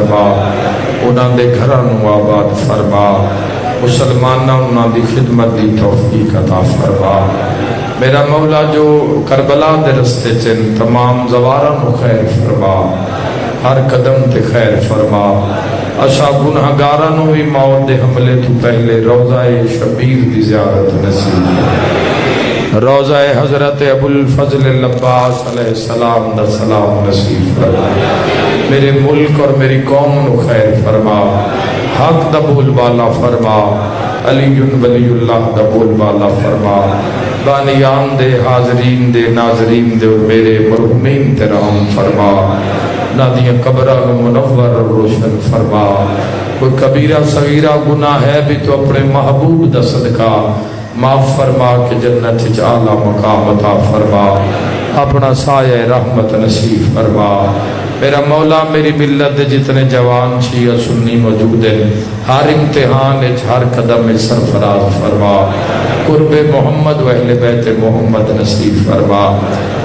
فرما، انہاں دے گھراں نوں آباد فرما، مسلماناں انہاں دی خدمت دی توفیق عطا فرما۔ میرا مولا جو کربلا دے رستے چن تمام زواراں نوں خیر فرما، ہر قدم تے خیر فرما۔ اشا گنہگاراں نوں بھی موت دے حملے تو پہلے روضہ شبیر دی زیارت نصیب، روضہ حضرت ابو الفضل العباس علیہ السلام دا سلام نصیب فرما۔ میرے ملک اور میری قوم نو خیر فرما، حق دا بول بالا فرما، علی ولی اللہ دا بول بالا فرما۔ بانیان دے، حاضرین دے، ناظرین دے اور میرے مرحومین تے رحم فرما، نادیاں قبرہ منور اور روشن فرما۔ کوئی کبیرہ صغیرہ گناہ ہے بھی تو اپنے محبوب دا صدقہ معاف فرما کہ جنت وچ اعلیٰ مقام عطا فرما، اپنا سایہ رحمت نصیب فرما۔ میرا مولا میری ملت دے جتنے جوان شیعہ سنی موجود ہیں، ہر امتحان ہر قدم سرفراز فرما، قرب محمد و اہل بیت محمد نصیب فرما۔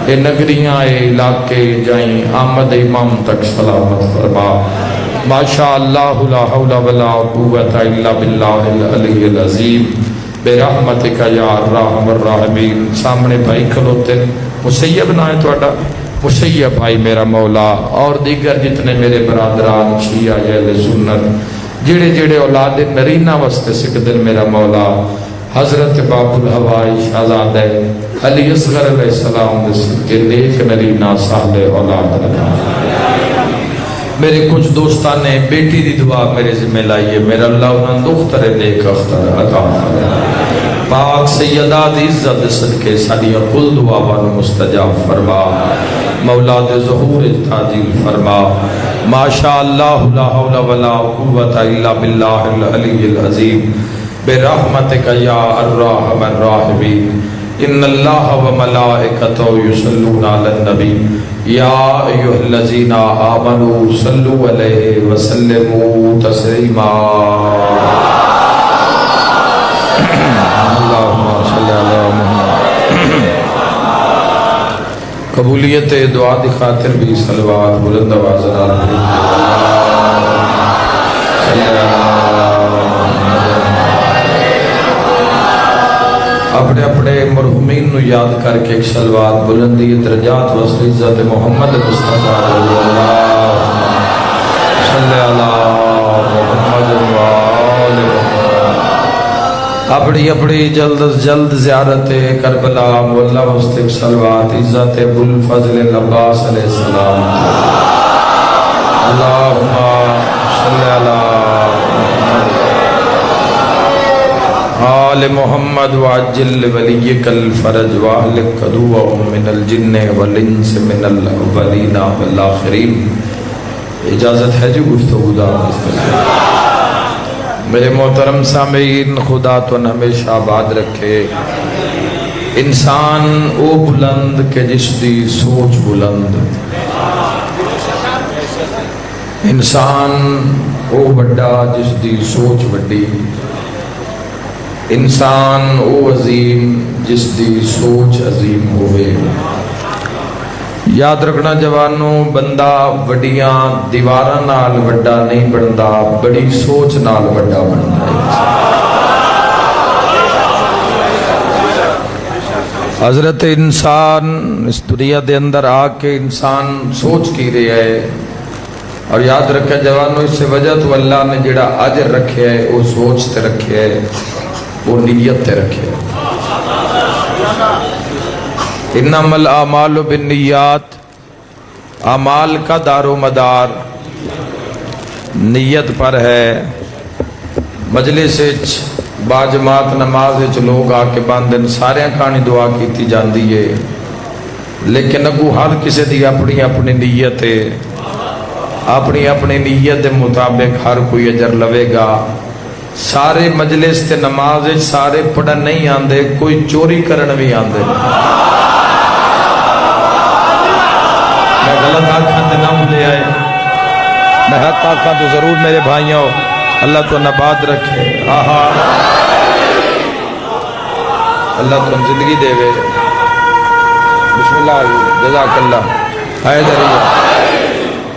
اے نگریاں اے علاقے جائیں آمد امام تک سلامت فرما۔ ماشاءاللہ لا حول ولا قوت الا باللہ العلی العظیم برحمتک یا ارحم الراحمین۔ سامنے بھائی کھلوتے مسیب نہ ہے توڑا، مسیب بھائی میرا مولا، اور دیگر جتنے میرے برادران شیعہ اہل سنت جڑے جڑے اولاد نرینہ وسط سکدن میرا مولا، حضرت باب الہوائی شہزادہ علی اصغر علیہ السلام کے نیک نرینہ صالح اولاد رکھا۔ میرے کچھ دوستان نے بیٹی دی دعا میرے ذمہ لائیے، میرا اللہ انہاں دختر نیک اختر عطا فرما۔ پاک سیدہ دی عزت صدقے ساڈیاں کل دعاواں مستجاب فرما، مولا دے ظہور تعجیل فرما۔ ماشاءاللہ لا حول ولا قوت الا باللہ العلی العظیم برحمتک یا ارحم الراحمین۔ ان اللہ و ملائکتہ یصلون علی النبی یا ایھا الذین آمنوا صلوا علیہ وسلموا تسلیما۔ اللہم صلی علی محمد۔ قبولیت دعا دی خاطر بھی صلوات بلند آواز نال اپنے اپنے مرحومین نو یاد کر کے ایک صلوات بلندی درجات وسط عزت محمد مصطفیٰ صلی اللہ محمد وآل محمد۔ اپنی اپنی جلد از جلد زیارت کربلا مولا وسط ایک صلوات عزت ابو الفضل العباس علیہ السلام۔ اللہم صلی اللہ آل محمد وعجل ولیک الفرج واہلک عدوهم من الجن والانس من الاولین والآخرین۔ اجازت ہے جو گفتگو دا میرے محترم سامعین، خدا تو ہمیشہ آباد رکھے۔ انسان او بلند کہ جس دی سوچ بلند، انسان او بڑا جس دی سوچ بڑی، انسان او عظیم جس دی سوچ عظیم ہوئے۔ یاد رکھنا جوانوں، بندہ وڈیاں دیواراں نال وڈا نہیں بندا، بڑی سوچ نال وڈا بندا ہے۔ حضرت انسان اس دنیا دے اندر آ کے انسان سوچ کی رہا ہے، اور یاد رکھا جوانوں، اس سے وجہ تو اللہ نے جڑا اجر رکھے ہے وہ سوچ تے رکھے ہے، وہ نیت تے رکھے۔ انما الاعمال بالنیات، اعمال کا دار و مدار نیت پر ہے۔ مجلس باجماعت نماز لوگ آ کے باندھن سارے کہانی دعا کیتی جاندی ہے، لیکن اگو ہر کسی دی اپنی اپنی نیت ہے، اپنی اپنی نیت دے مطابق ہر کوئی اجر لوے گا۔ سارے مجلس تے نماز سارے پڑھن نہیں آندے، کوئی چوری کرن بھی آندے۔ میں غلط آنکھاں تے نہ بھولے آئے، میں حق آنکھاں تو ضرور میرے بھائیوں، اللہ تو نباد رکھے، آہا اللہ تو زندگی دے وے۔ بسم اللہ، جزاک اللہ۔ آئے دریا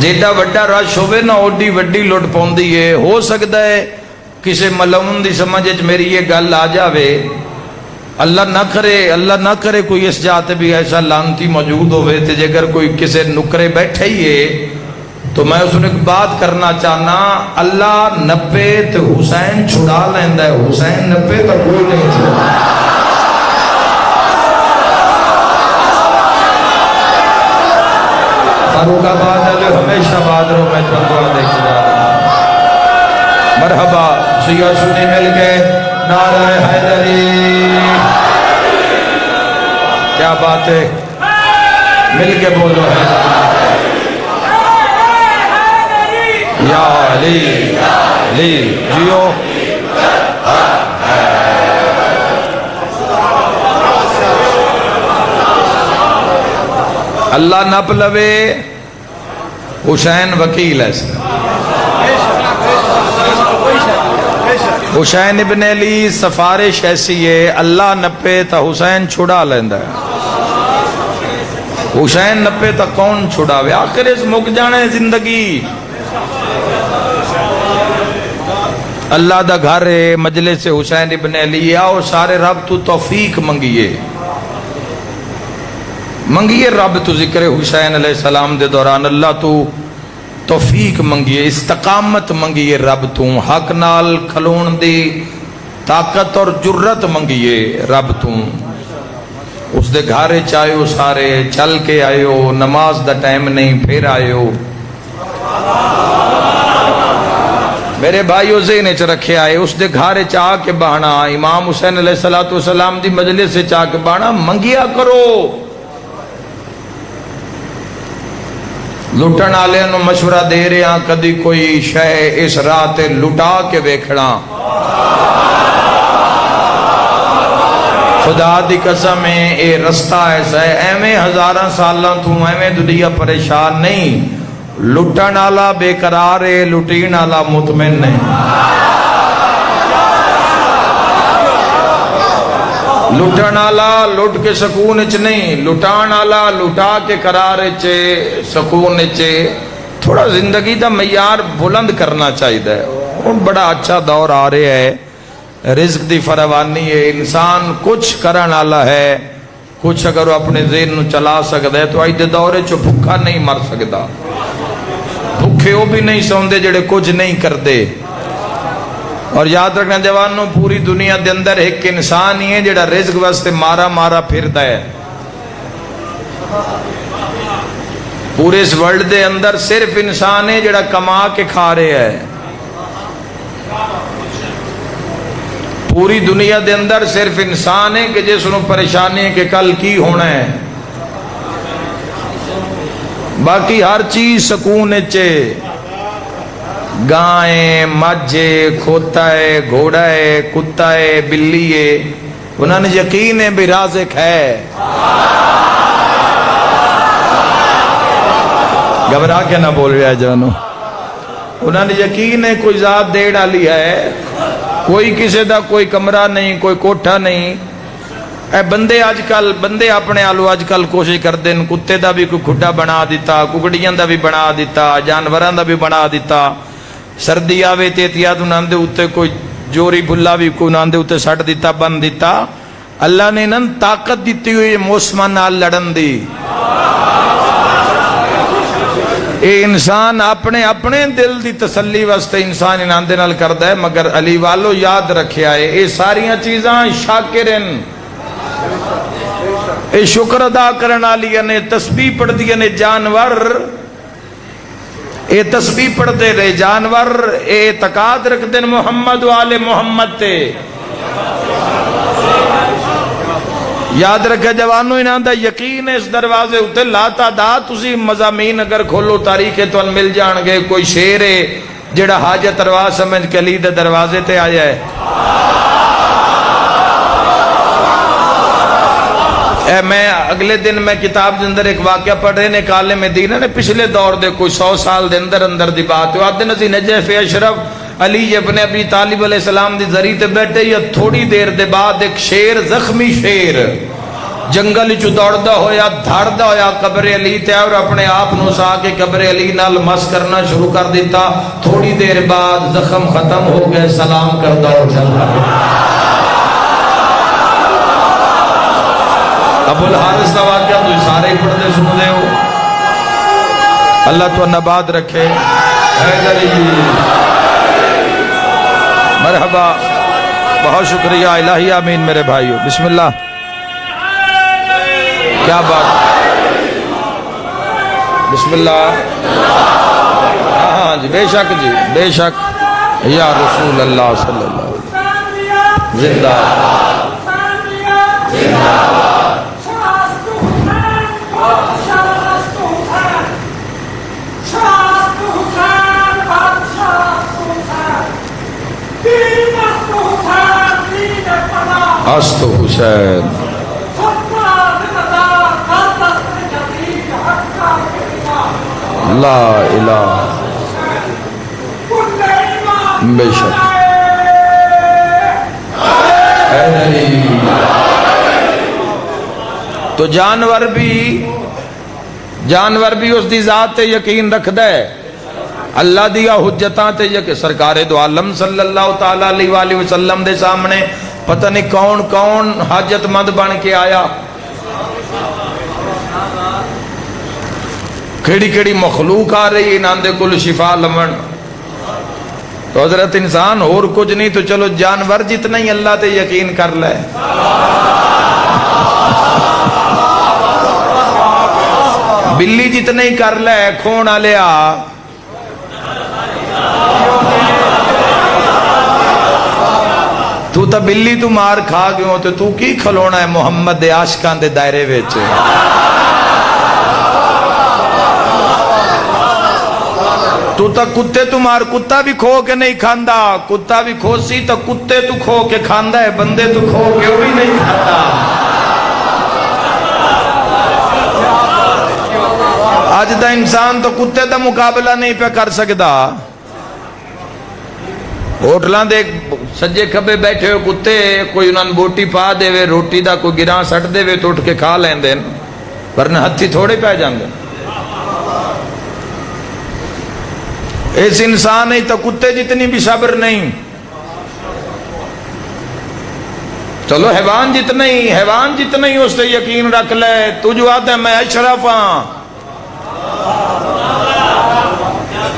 جیڈا وڈا رش ہوئے نا اوڈی وڈی لٹ پوندی ہے. ہو سکتا ہے کسی ملعون دی سمجھ میری یہ گل آ جاوے. اللہ نہ کرے کوئی اس جاتے بھی ایسا لانتی موجود ہوئے تے جے اگر کوئی کسی نکرے بیٹھے ہی ہے تو میں اس نے ایک بات کرنا چاہنا. اللہ نپے تے حسین چھڑا لیندہ ہے, حسین نپے تو کوئی نہیں چھڑا. فاروق آباد علیہ ہمیشہ بادروں میں چندوان دیکھ جا رہا. مرحبا سیاہ سنی مل گئے نعرہ حیدری. کیا بات ہے, مل کے بولو حیدری یا علی علی جیو. اللہ نپ لوے حسین وکیل ہے. حسین ابن علی سفارش ایسی ہے, اللہ نپے تا حسین چھڑا لیندہ ہے. حسین نپے تا کون چھڑاوے, آخر اس مک جانے زندگی. اللہ دا گھر ہے, مجلس حسین ابن علی. آؤ سارے رب تو توفیق منگیے, منگیے رب تو ذکر حسین علیہ السلام دے دوران. اللہ تو توفیق منگیے, استقامت منگیے رب تو, حق نال کھلون دی طاقت اور جرت منگیے رب تو. اس دے گھارے چاہیو سارے چل کے آئیو, نماز دا ٹائم نہیں پھر آئیو. میرے بھائیو ذہن چ رکھے آئے, اس دے گھارے چاہ کے بہنا, امام حسین علیہ السلام دی مجلس سے چاہ کے بہنا. منگیا کرو. لٹن آلے انہوں مشورہ دے رہے ہیں کدی کوئی شے اس رات لٹا کے بیکھنا. خدا دی قسم ہے اے رستہ ایسا ہے, ایمیں ہزاراں سالاں تو ایمیں دنیا پریشان نہیں. لٹن آلا بے قرار ہے, لٹین آلا مطمئن نہیں. لٹن آلا لٹ کے سکون اچ نہیں, لٹان آلا لٹا کے قرار اچ سکون اچ. تھوڑا زندگی دا معیار بلند کرنا چاہیے. اور بڑا اچھا دور آ رہے ہے, رزق دی فراوانی ہے, انسان کچھ کرن آلا ہے, کچھ اگر وہ اپنے ذہن نو چلا سکتا ہے تو آج دے دورے چو بھکا نہیں مر سکتا. بھکے وہ بھی نہیں سوندے جڑے کچھ نہیں کردے. اور یاد رکھنا جوانوں, پوری دنیا دے اندر ایک انسان ہی ہے جڑا رزق واسطے مارا مارا پھردا ہے. پورے اس ورلڈ دے اندر صرف انسان ہے جڑا کما کے کھا رہے ہے. پوری دنیا دے اندر صرف انسان ہے کہ جس نو پریشانی ہے کہ کل کی ہونا ہے. باقی ہر چیز سکون چے, گائیں مجھے کھوتا ہے, گھوڑا ہے, کتا ہے, بلی ہے. انہوں نے یقین ہے بھی رازق ہے. گھبرا کے نہ بول رہا ہے جانو. انہوں نے یقین ہے کوئی ذات دے ڈالی ہے, کوئی کسی دا کوئی کمرہ نہیں, کوئی کوٹھا نہیں. اے بندے آج کل بندے اپنے آلو آج کل کوشش کر دیں, کتے دا بھی کوئی کھڈا بنا دیتا, ککڑیاں دا بھی بنا دیتا, جانوراں دا بھی بنا دیتا. سردی آوے تے احتیاط انہاں دے اوتے کوئی جوری بھلا بھی کوئی انہاں دے اوتے سٹ دیتا, بن دیتا. اللہ نے انہاں طاقت دیتی ہوئی موسماں نال لڑن دی. اے انسان اپنے اپنے دل دی تسلی واسطے انسان انہاں دے نال کردا ہے. مگر علی والو یاد رکھیا ہے اے ساریاں چیزاں شاکرن, اے شکر ادا کرن والیاں نے, تسبیح پڑھدیاں نے جانور. اے تسبیح پڑھتے رہے جانور, اے اعتقاد رکھ دن محمد و آل محمد تے. یاد رکھے جوانو, انہاں دا یقین ہے اس دروازے ہوتے لا تعداد تسی مضامین اگر کھولو تاریخ تو مل جان گے. کوئی شیر ہے جڑا حاجت روا سمجھ کے علی دے دروازے تے آیا ہے. میں اگلے دن میں کتاب دے اندر ایک واقعہ پڑھ رہے نے, عالم مدینہ نے پچھلے دور دے کوئی 100 سال دے اندر دی بات ہے. آدھے نسی نجف اشرف علی ابن ابی طالب علیہ السلام دی ذریعے تے بیٹھے, یا تھوڑی دیر دے بعد ایک شیر, زخمی شیر جنگل چ دوڑدا ہویا دھڑدا ہویا قبر علی تے اور اپنے آپ نو سا کے قبر علی نال مس کرنا شروع کر دیتا. تھوڑی دیر بعد زخم ختم ہو گئے, سلام کردا ہو چلا. ابو الحارث کا واقعہ تو سارے ہی پڑھتے سن دے ہو. اللہ تو نباد رکھے. حیدری مرحبا, بہت شکریہ الہی, آمین میرے بھائیو. بسم اللہ. کیا بات, بسم اللہ. ہاں جی, بے شک جی, بے شک. یا رسول اللہ صلی اللہ علیہ وسلم زندہ است حسین. لا الہ, بے شک. تو جانور بھی اس دی ذات تے یقین رکھ دے. اللہ دیا حجتاں تے کہ سرکار دو عالم صلی اللہ تعالی علیہ وآلہ وسلم دے سامنے پتہ نہیں کون کون حاجت مند بن کے آیا, کھڑی کھڑی مخلوق آ رہی انہاں دے کل شفا لمن. تو حضرت انسان اور کچھ نہیں تو چلو جانور جتنا ہی اللہ تے یقین کر لے. بلی جتنا ہی کر لے کھون آلیا. تو تا بلی تو مار کھا گئے تو تو کی کھلونا ہے محمد دے عاشقان دے دائرے ویچے. تو تا کتے تو مار, کتا بھی کھو کے نہیں کھاندا, کتا بھی کھوسی تو کتے تو کھو کے کھاندا ہے, بندے تو کھو کے وہ بھی نہیں کھاندا. آج دا انسان تو کتے دا مقابلہ نہیں پہ کر سکتا. ہوٹلان دے سجے کھبے بیٹھے ہو کتے, کوئی انہوں نے بوٹی پا دے وے, روٹی دا کوئی گران سٹ دے وے تو اٹھ کے کھا لیں دیں, ورنہ ہتھی تھوڑے پہ جان دیں. اس انسان ہی تو کتے جتنی بھی صبر نہیں. چلو حیوان جتنا ہی اس سے یقین رکھ لے. تو جو آتا ہے میں اشرف ہاں,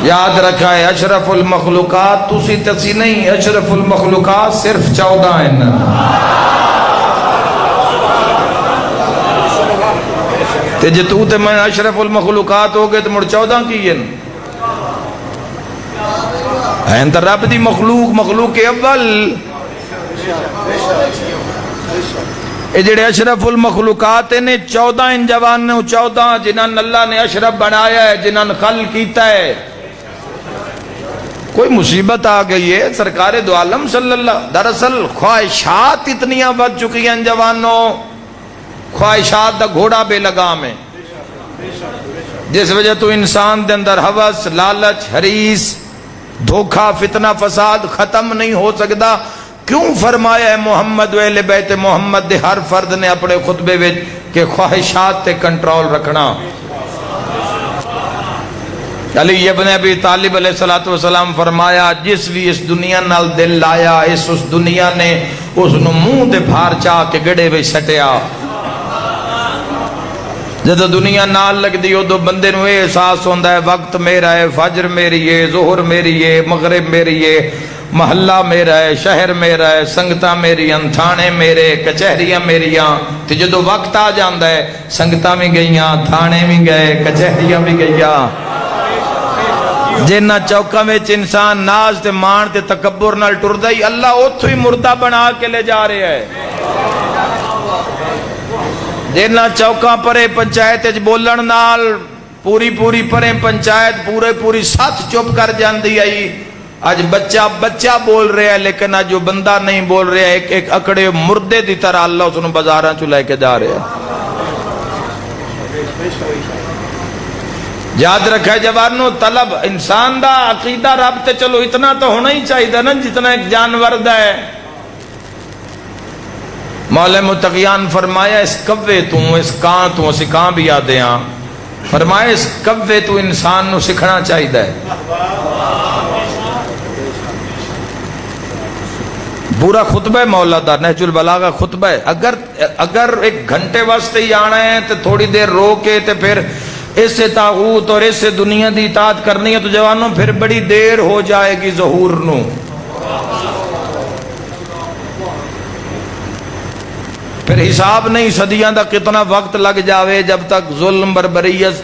یاد رکھا ہے اشرف المخلوقات تسی تسی نہیں, اشرف المخلوقات صرف 14 ہیں. تے جے تو تے میں اشرف المخلوقات ہو گئے تو مڑ 14 کی ہیں. این تا رب دی مخلوق کے اول اے جڑے اشرف المخلوقات نے 14 ان جوانوں 14 جنہاں اللہ نے اشرف بنایا ہے, جنہاں خلق کیتا ہے. کوئی مصیبت آ گئی ہے سرکار دو عالم صلی اللہ. دراصل خواہشات اتنیاں بڑھ چکی ہیں جوانوں, خواہشات دا گھوڑا بے لگام ہے, جس وجہ تو انسان دے اندر ہوس, لالچ, حریص, دھوکہ, فتنہ, فساد ختم نہیں ہو سکتا. کیوں فرمایا ہے محمد و اہل بیت محمد دے ہر فرد نے اپنے خطبے وچ کہ خواہشات تے کنٹرول رکھنا. علی ابن ابی طالب علیہ السلام فرمایا جس بھی اس دنیا نال دل لایا, اس دنیا نے اس نو منہ دے بھار چاہ کے گڑے وچ سٹیا. جدو دنیا نال لگ دی ادو بندے نو اے احساس ہوندا ہے وقت میرا ہے, فجر میری ہے, ظہر میری ہے, مغرب میری ہے, محلہ میرا ہے, شہر میرا ہے, سنگتاں میری ہیں, تھانے میرے, کچہریاں میریاں. تے جدو وقت آ جاندا ہے سنگتاں بھی گئیاں, تھانے بھی گئے, کچہریاں بھی گئیاں. جنہ چوکاں وچ انسان ناز تے مان تے تکبر نال ٹردا ہی اللہ اوتھوں ہی مردہ بنا کے لے جا رہا ہے. جنہ چوکاں پرے پنچایت وچ بولن نال پوری پرے پنچایت پوری ساتھ چپ کر جاندی آئی. آج بچہ بول رہا ہے لیکن آج جو بندہ نہیں بول رہا ہے, ایک اکڑے مردے دی طرح اللہ اس نے بازاراں چ لے کے جا رہا ہے. یاد رکھا ہے جوانو, طلب انسان دا عقیدہ رب تے چلو اتنا تو ہونا ہی چاہیے نا جتنا ایک جانور دا ہے. مولا متقیان فرمایا اس کوے تو اس کان تو اسی کان بھی آدے ہاں، فرمایا اس کوے تو انسان نو سکھنا چاہیے. پورا خطبہ ہے مولا دا، نہج البلاغہ خطبہ ہے. اگر ایک گھنٹے واسطے ہی آنا ہے تو تھوڑی دیر رو کے تے پھر اس سے طاغوت اور اس سے دنیا دی اطاعت کرنی ہے تو جوانوں پھر بڑی دیر ہو جائے گی ظہور نو. پھر حساب نہیں صدیاں دا کتنا وقت لگ جاوے جب تک ظلم بربریت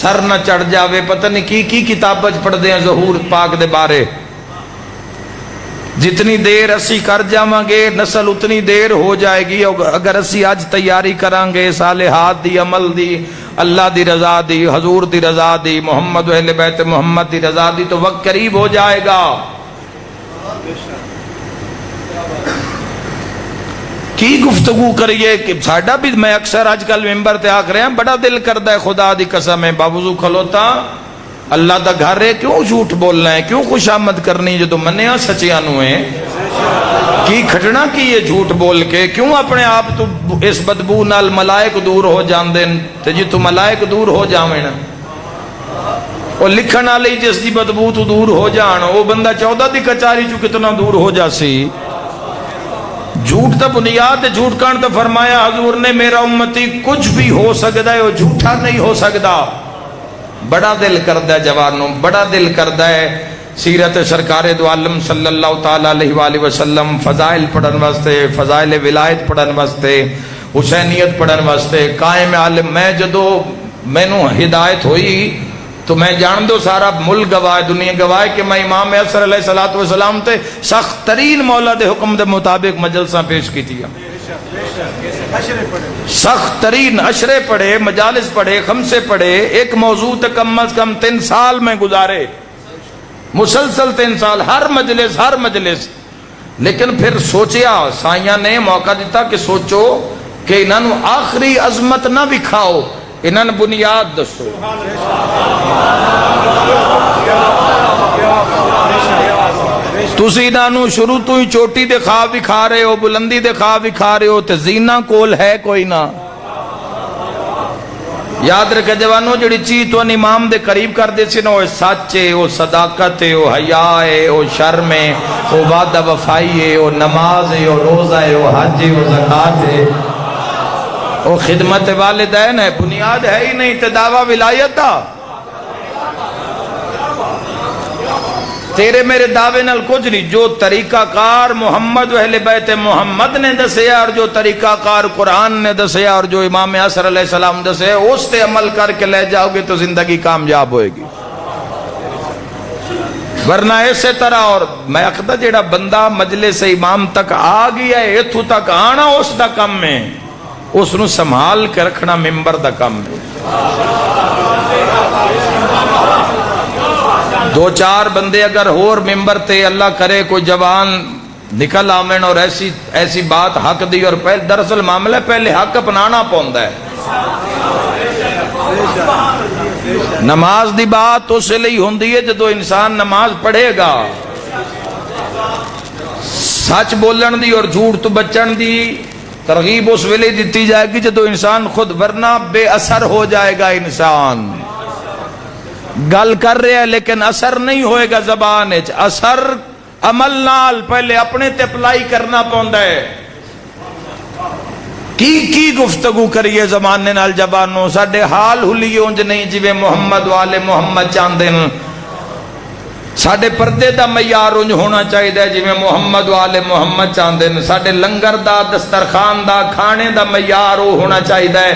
سر نہ چڑھ جاوے. پتہ نہیں کی کتاب پڑھ دیں ظہور پاک دے بارے. جتنی دیر اسی کر جاواں گے نسل اتنی دیر ہو جائے گی. اگر اسی آج تیاری کریں گے صالحات دی، عمل دی، اللہ دی رضا دی، حضور دی رضا دی، محمد و اہل بیت محمد دی رضا دی تو وقت قریب ہو جائے گا. کی گفتگو کریے کہ ساڈا بھی، میں اکثر آج کل ممبر تے آکھ رہے ہیں بڑا دل کردا ہے خدا دی قسم ہے باوضو کھلوتا اللہ دا گھر ہے، کیوں جھوٹ بولنا ہے، کیوں خوشامد کرنی جدو منیا سچیاں نو ہے. کی کھٹنا کی یہ جھوٹ بول کے، کیوں اپنے آپ تو اس بدبو نال ملائک دور ہو جاندے تے جی تو ملائک دور ہو جاویں نا وہ لکھن والی جس دی بدبو تو دور ہو جان وہ بندہ 14 دی کچاری چو کتنا دور ہو جاسی. جھوٹ تا بنیاد ہے. جھوٹ کان تو فرمایا حضور نے میرا امتی کچھ بھی ہو سکتا ہے وہ جھوٹا نہیں ہو سکتا. بڑا دل کردہ ہے جوانوں، بڑا دل کردہ ہے سیرت سرکار دو عالم صلی اللہ تعالیٰ علیہ وآلہ وسلم فضائل پڑھن واسطے، فضائل ولایت پڑھن واسطے، حسینیت پڑھن واسطے. قائم عالم میں جدو مینوں ہدایت ہوئی تو میں جان دو سارا ملک گواہ دنیا گواہ کہ میں امام اثر علیہ السلام تے سخت ترین مولا دے حکم دے مطابق مجلساں پیش کی تھی. سخت ترین عشرے پڑھے، مجالس پڑھے، خمسے پڑھے. ایک موضوع تک کم از کم 3 سال میں گزارے، مسلسل 3 سال ہر مجلس. لیکن پھر سوچیا سائیاں نے موقع دیتا کہ سوچو کہ انہاں نو آخری عظمت نہ وکھاؤ، انہاں نے بنیاد دسو. تسی انہوں شروع تو ہی چوٹی دے خواب بھی کھا رہے ہو، بلندی دے خواب بھی کھا رہے ہو تے زینہ کول ہے کوئی نہ. یاد رکھے جوانوں جڑی چیز تو امام دے قریب کر دے سی نا وہ سچ ہے، وہ صداقت ہے، وہ حیا ہے، وہ شرم ہے، وہ وعدہ وفائی ہے، وہ نماز ہے، وہ روزہ ہے، وہ حج ہے، وہ زکات ہے، وہ خدمت والدین ہے. بنیاد ہے ہی نہیں تے دعویٰ ولایت دا. تیرے میرے دعوے نال کچھ نہیں. جو طریقہ کار محمد و اہل بیت محمد نے دسیا اور جو طریقہ کار قرآن نے دسیا اور جو امام اثر علیہ السلام دسے اس تے عمل کر کے لے جاؤ گے تو زندگی کامیاب ہوئے گی. ورنہ اسی طرح. اور میں اخدا جیڑا بندہ مجلس امام تک آ گیا ہے اتھو تک آنا اس دا کم ہے، اس نو سنبھال کے رکھنا ممبر دا کم ہے. 2-4 بندے اگر اور ممبر تے اللہ کرے کوئی جوان نکل آمین اور ایسی بات حق دی اور دراصل معاملہ پہلے حق اپنانا پوندا ہے. نماز دی بات اس لئی ہوندی ہے جدو انسان نماز پڑھے گا. سچ بولن دی اور جھوٹ تو بچن دی ترغیب اس ویلے دیتی جائے گی جدو انسان خود، ورنہ بے اثر ہو جائے گا. انسان گل کر رہے ہیں لیکن اثر نہیں ہوئے گا زبان وچ. اثر عمل نال پہلے اپنے تے اپلائی کرنا پوندا ہے. کی گفتگو کریے زمانے نال زبانوں. ساڈے حال ہولی اونج نہیں جویں محمد والے محمد چاہندے نے. ساڈے پردے دا معیار اونج ہونا چاہیے جویں محمد والے محمد چاہندے نے. ساڈے لنگر دا دسترخوان دا کھانے دا معیار وہ ہونا چاہیے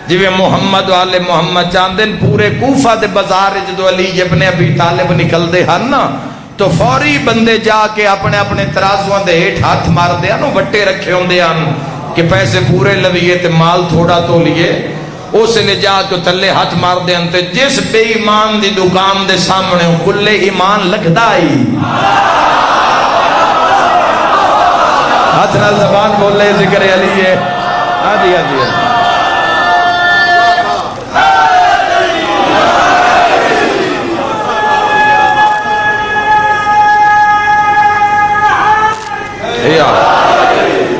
جویں محمد والے محمد چاہندے نے. پورے کوفہ دے بازار جدو علی ابن ابی طالب نکلدے ہن نا تو فوری بندے جا کے اپنے اپنے ترازواں دے ہیٹھ ہاتھ مار دے ہن، وٹے رکھے ہوندے ہن کہ پیسے پورے لویے تے مال تھوڑا تو لیے. اس نے جا کے تلے ہاتھ مار دے ہن تے جس بے ایمان دی دکان دے سامنے کلے ایمان لکھدا ہی. ہاتھ نال زبان بولے ذکر علی ہے. ہاں جی ہاں جی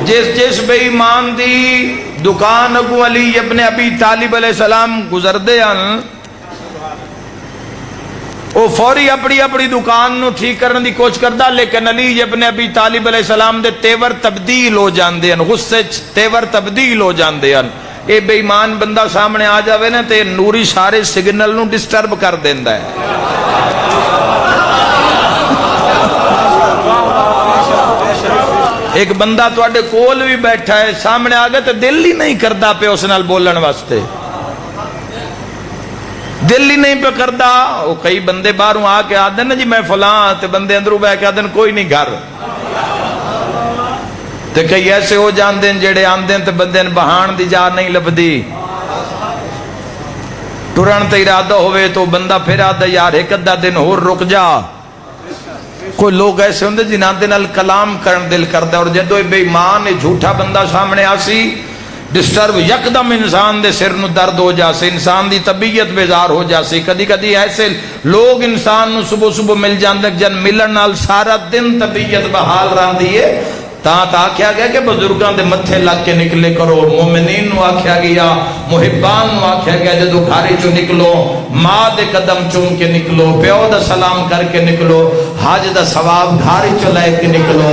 جس بے ایمان دی دکان اگو علی ابن ابی طالب علیہ السلام گزر دے ہیں، وہ فوری اپنی اپنی دکان نو ٹھیک کرنے دی کوشش کردا، لیکن علی ابن ابی طالب علیہ السلام دے تیور تبدیل ہو جاندے ہیں، غصے تیور تبدیل ہو جاندے ہیں۔ اے بے ایمان بندہ سامنے آ جاوے نا تے نوری سارے سگنل نو ڈسٹرب کر دیندا ہے۔ ایک بندہ تواڈے کول بھی بیٹھا ہے، سامنے آ گیا تے دل ہی نہیں کردا پہ اس نال بولن واسطے، دل ہی نہیں پہ کردا۔ وہ کئی بندے باہروں آ کے آدھے نا جی میں فلاں، تے بندے اندروں بہ کے آدھے کوئی نہیں گھر، تے کئی ایسے ہو جاندے ہیں جڑے آندے تے بندے بہان دی جا نہیں لبدی، ٹرن تے ارادہ ہوئے تو بندہ پھر آدھا یار ایک ادھا دن ہور رک جا۔ کوئی لوگ ایسے ہوندے جنہاں دے نال کلام کرن دل کردا، اور جدو بے ایمان جھوٹا بندہ سامنے آسی ڈسٹرب یکدم انسان دے سر نو درد ہو جاسی، انسان دی طبیعت بیزار ہو جاسی۔ کدی کدی ایسے لوگ انسان نو صبح صبح مل جاندے جن ملن نال سارا دن طبیعت بحال رہندی ہے۔ تا آکھیا گیا کہ بزرگاں دے متھے لگ کے نکلے کرو، مومنین نو آکھیا گیا، محبان نو آکھیا گیا جدو گھاری چو نکلو ماں دے قدم چوم کے نکلو، پیو دا سلام کر کے نکلو، حج دا ثواب گھاری چو لے کے نکلو،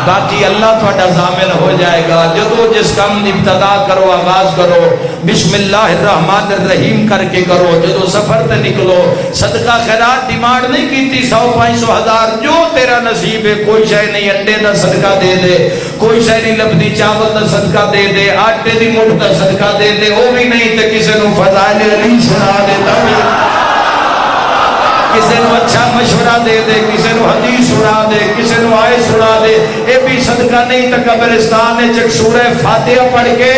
باقی اللہ تھوڑا ضامن ہو جائے گا۔ جدو جس کام دی ابتدا کرو، آغاز کرو، بسم اللہ الرحمن الرحیم کر کے کرو۔ جدو سفر تے نکلو صدقہ خیرات ڈیمانڈ نہیں کیتی 100 500 1000، جو تیرا نصیب ہے، کوئی شے نہیں، انڈے دا صدقہ دے دے، کوئی شے نہیں لبدی، چاول دا صدقہ دے دے، آٹے دی مٹھ دا صدقہ دے دے، وہ بھی نہیں تے کسے نو فضائل علی سنا دے، کسے نو اچھا مشورہ دے دے، کسے نو حدیث سنا دے، کسے نو آیت سنا دے، اے بھی صدقہ نہیں۔ تے قبرستان نے چک سورہ فاتحہ پڑھ کے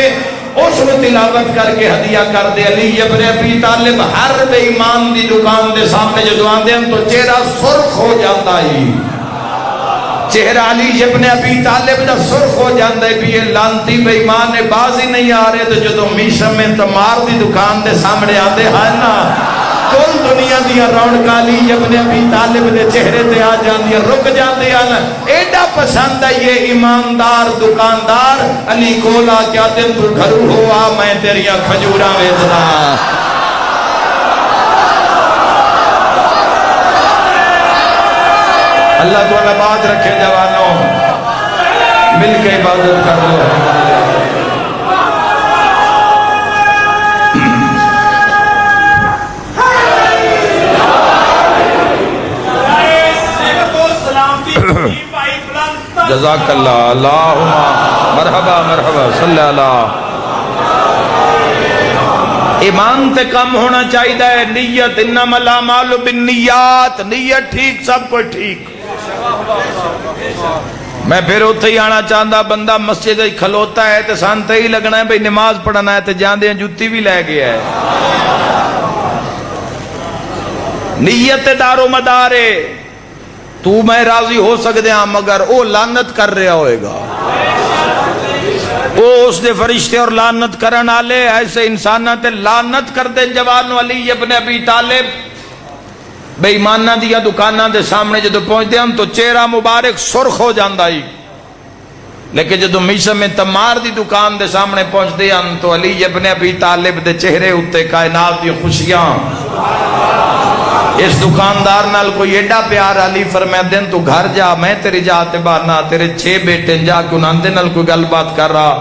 اس کو تلاوت کر کے ہدیہ کر دے۔ علی ابن ابی طالب ہر بے ایمان دی دکان دے سامنے جدو آندے ہیں تو چہرہ سرخ ہو جاتا ہی، چہرہ علی ابن ابی طالب دا سرخ ہو جاندہ ہے بھی یہ لانتی بے ایمان نے بازی نہیں آ رہے۔ تو جدو میشم میں تمار دی دکان دے سامنے آتے ہیں نا، کل دنیا دیا رونق علی ابن ابی طالب دے چہرے تے آ جاندی رک جاندی ہیں۔ ایڈا پسند ہے یہ ایماندار دکاندار علی کولا کیا دن تو گھرو ہوا میں تیریاں کھجورا ویچنا۔ اللہ تو اللہ بات رکھے جوانوں، مل کے عبادت کر لو۔ جزاک اللہ، اللہم مرحبا مرحبا صلی اللہ۔ ایمان تے کم ہونا چاہیے، نیت انما الاعمال بالنیات، نیت ٹھیک سب کوئی ٹھیک۔ میں پھر اتھے ہی آنا چاہتا، بندہ مسجد کھلوتا ہے تو سانتے ہی لگنا ہے بھئی نماز پڑھنا ہے، تو جاندے ہیں جوتی بھی لے گیا ہے۔ نیت دار و مدارے تو میں راضی ہو سکتے ہیں، مگر او لعنت کر رہا ہوئے گا، او اس دے فرشتے اور لعنت کرن آلے ایسے انسانہ تے لعنت کر دے۔ جوانو علی ابن ابی طالب بے ایمانہ دیا دکانہ دے سامنے جدو پہنچتے ہیں تو چہرہ مبارک سرخ ہو جاندہ ہی، لیکن جدو میشم میں تمار دی دکان دے سامنے پہنچتے ہیں تو علی ابن ابی طالب دے چہرے اتے کائنات دی خوشیاں۔ اس دکاندار نال کوئی ایڈا پیار، علی فرمائے دن تو گھر جا، میں تیری جاتے بانا، تیرے 6 بیٹے جا کے انہاں دے نال کوئی گل بات کر رہا،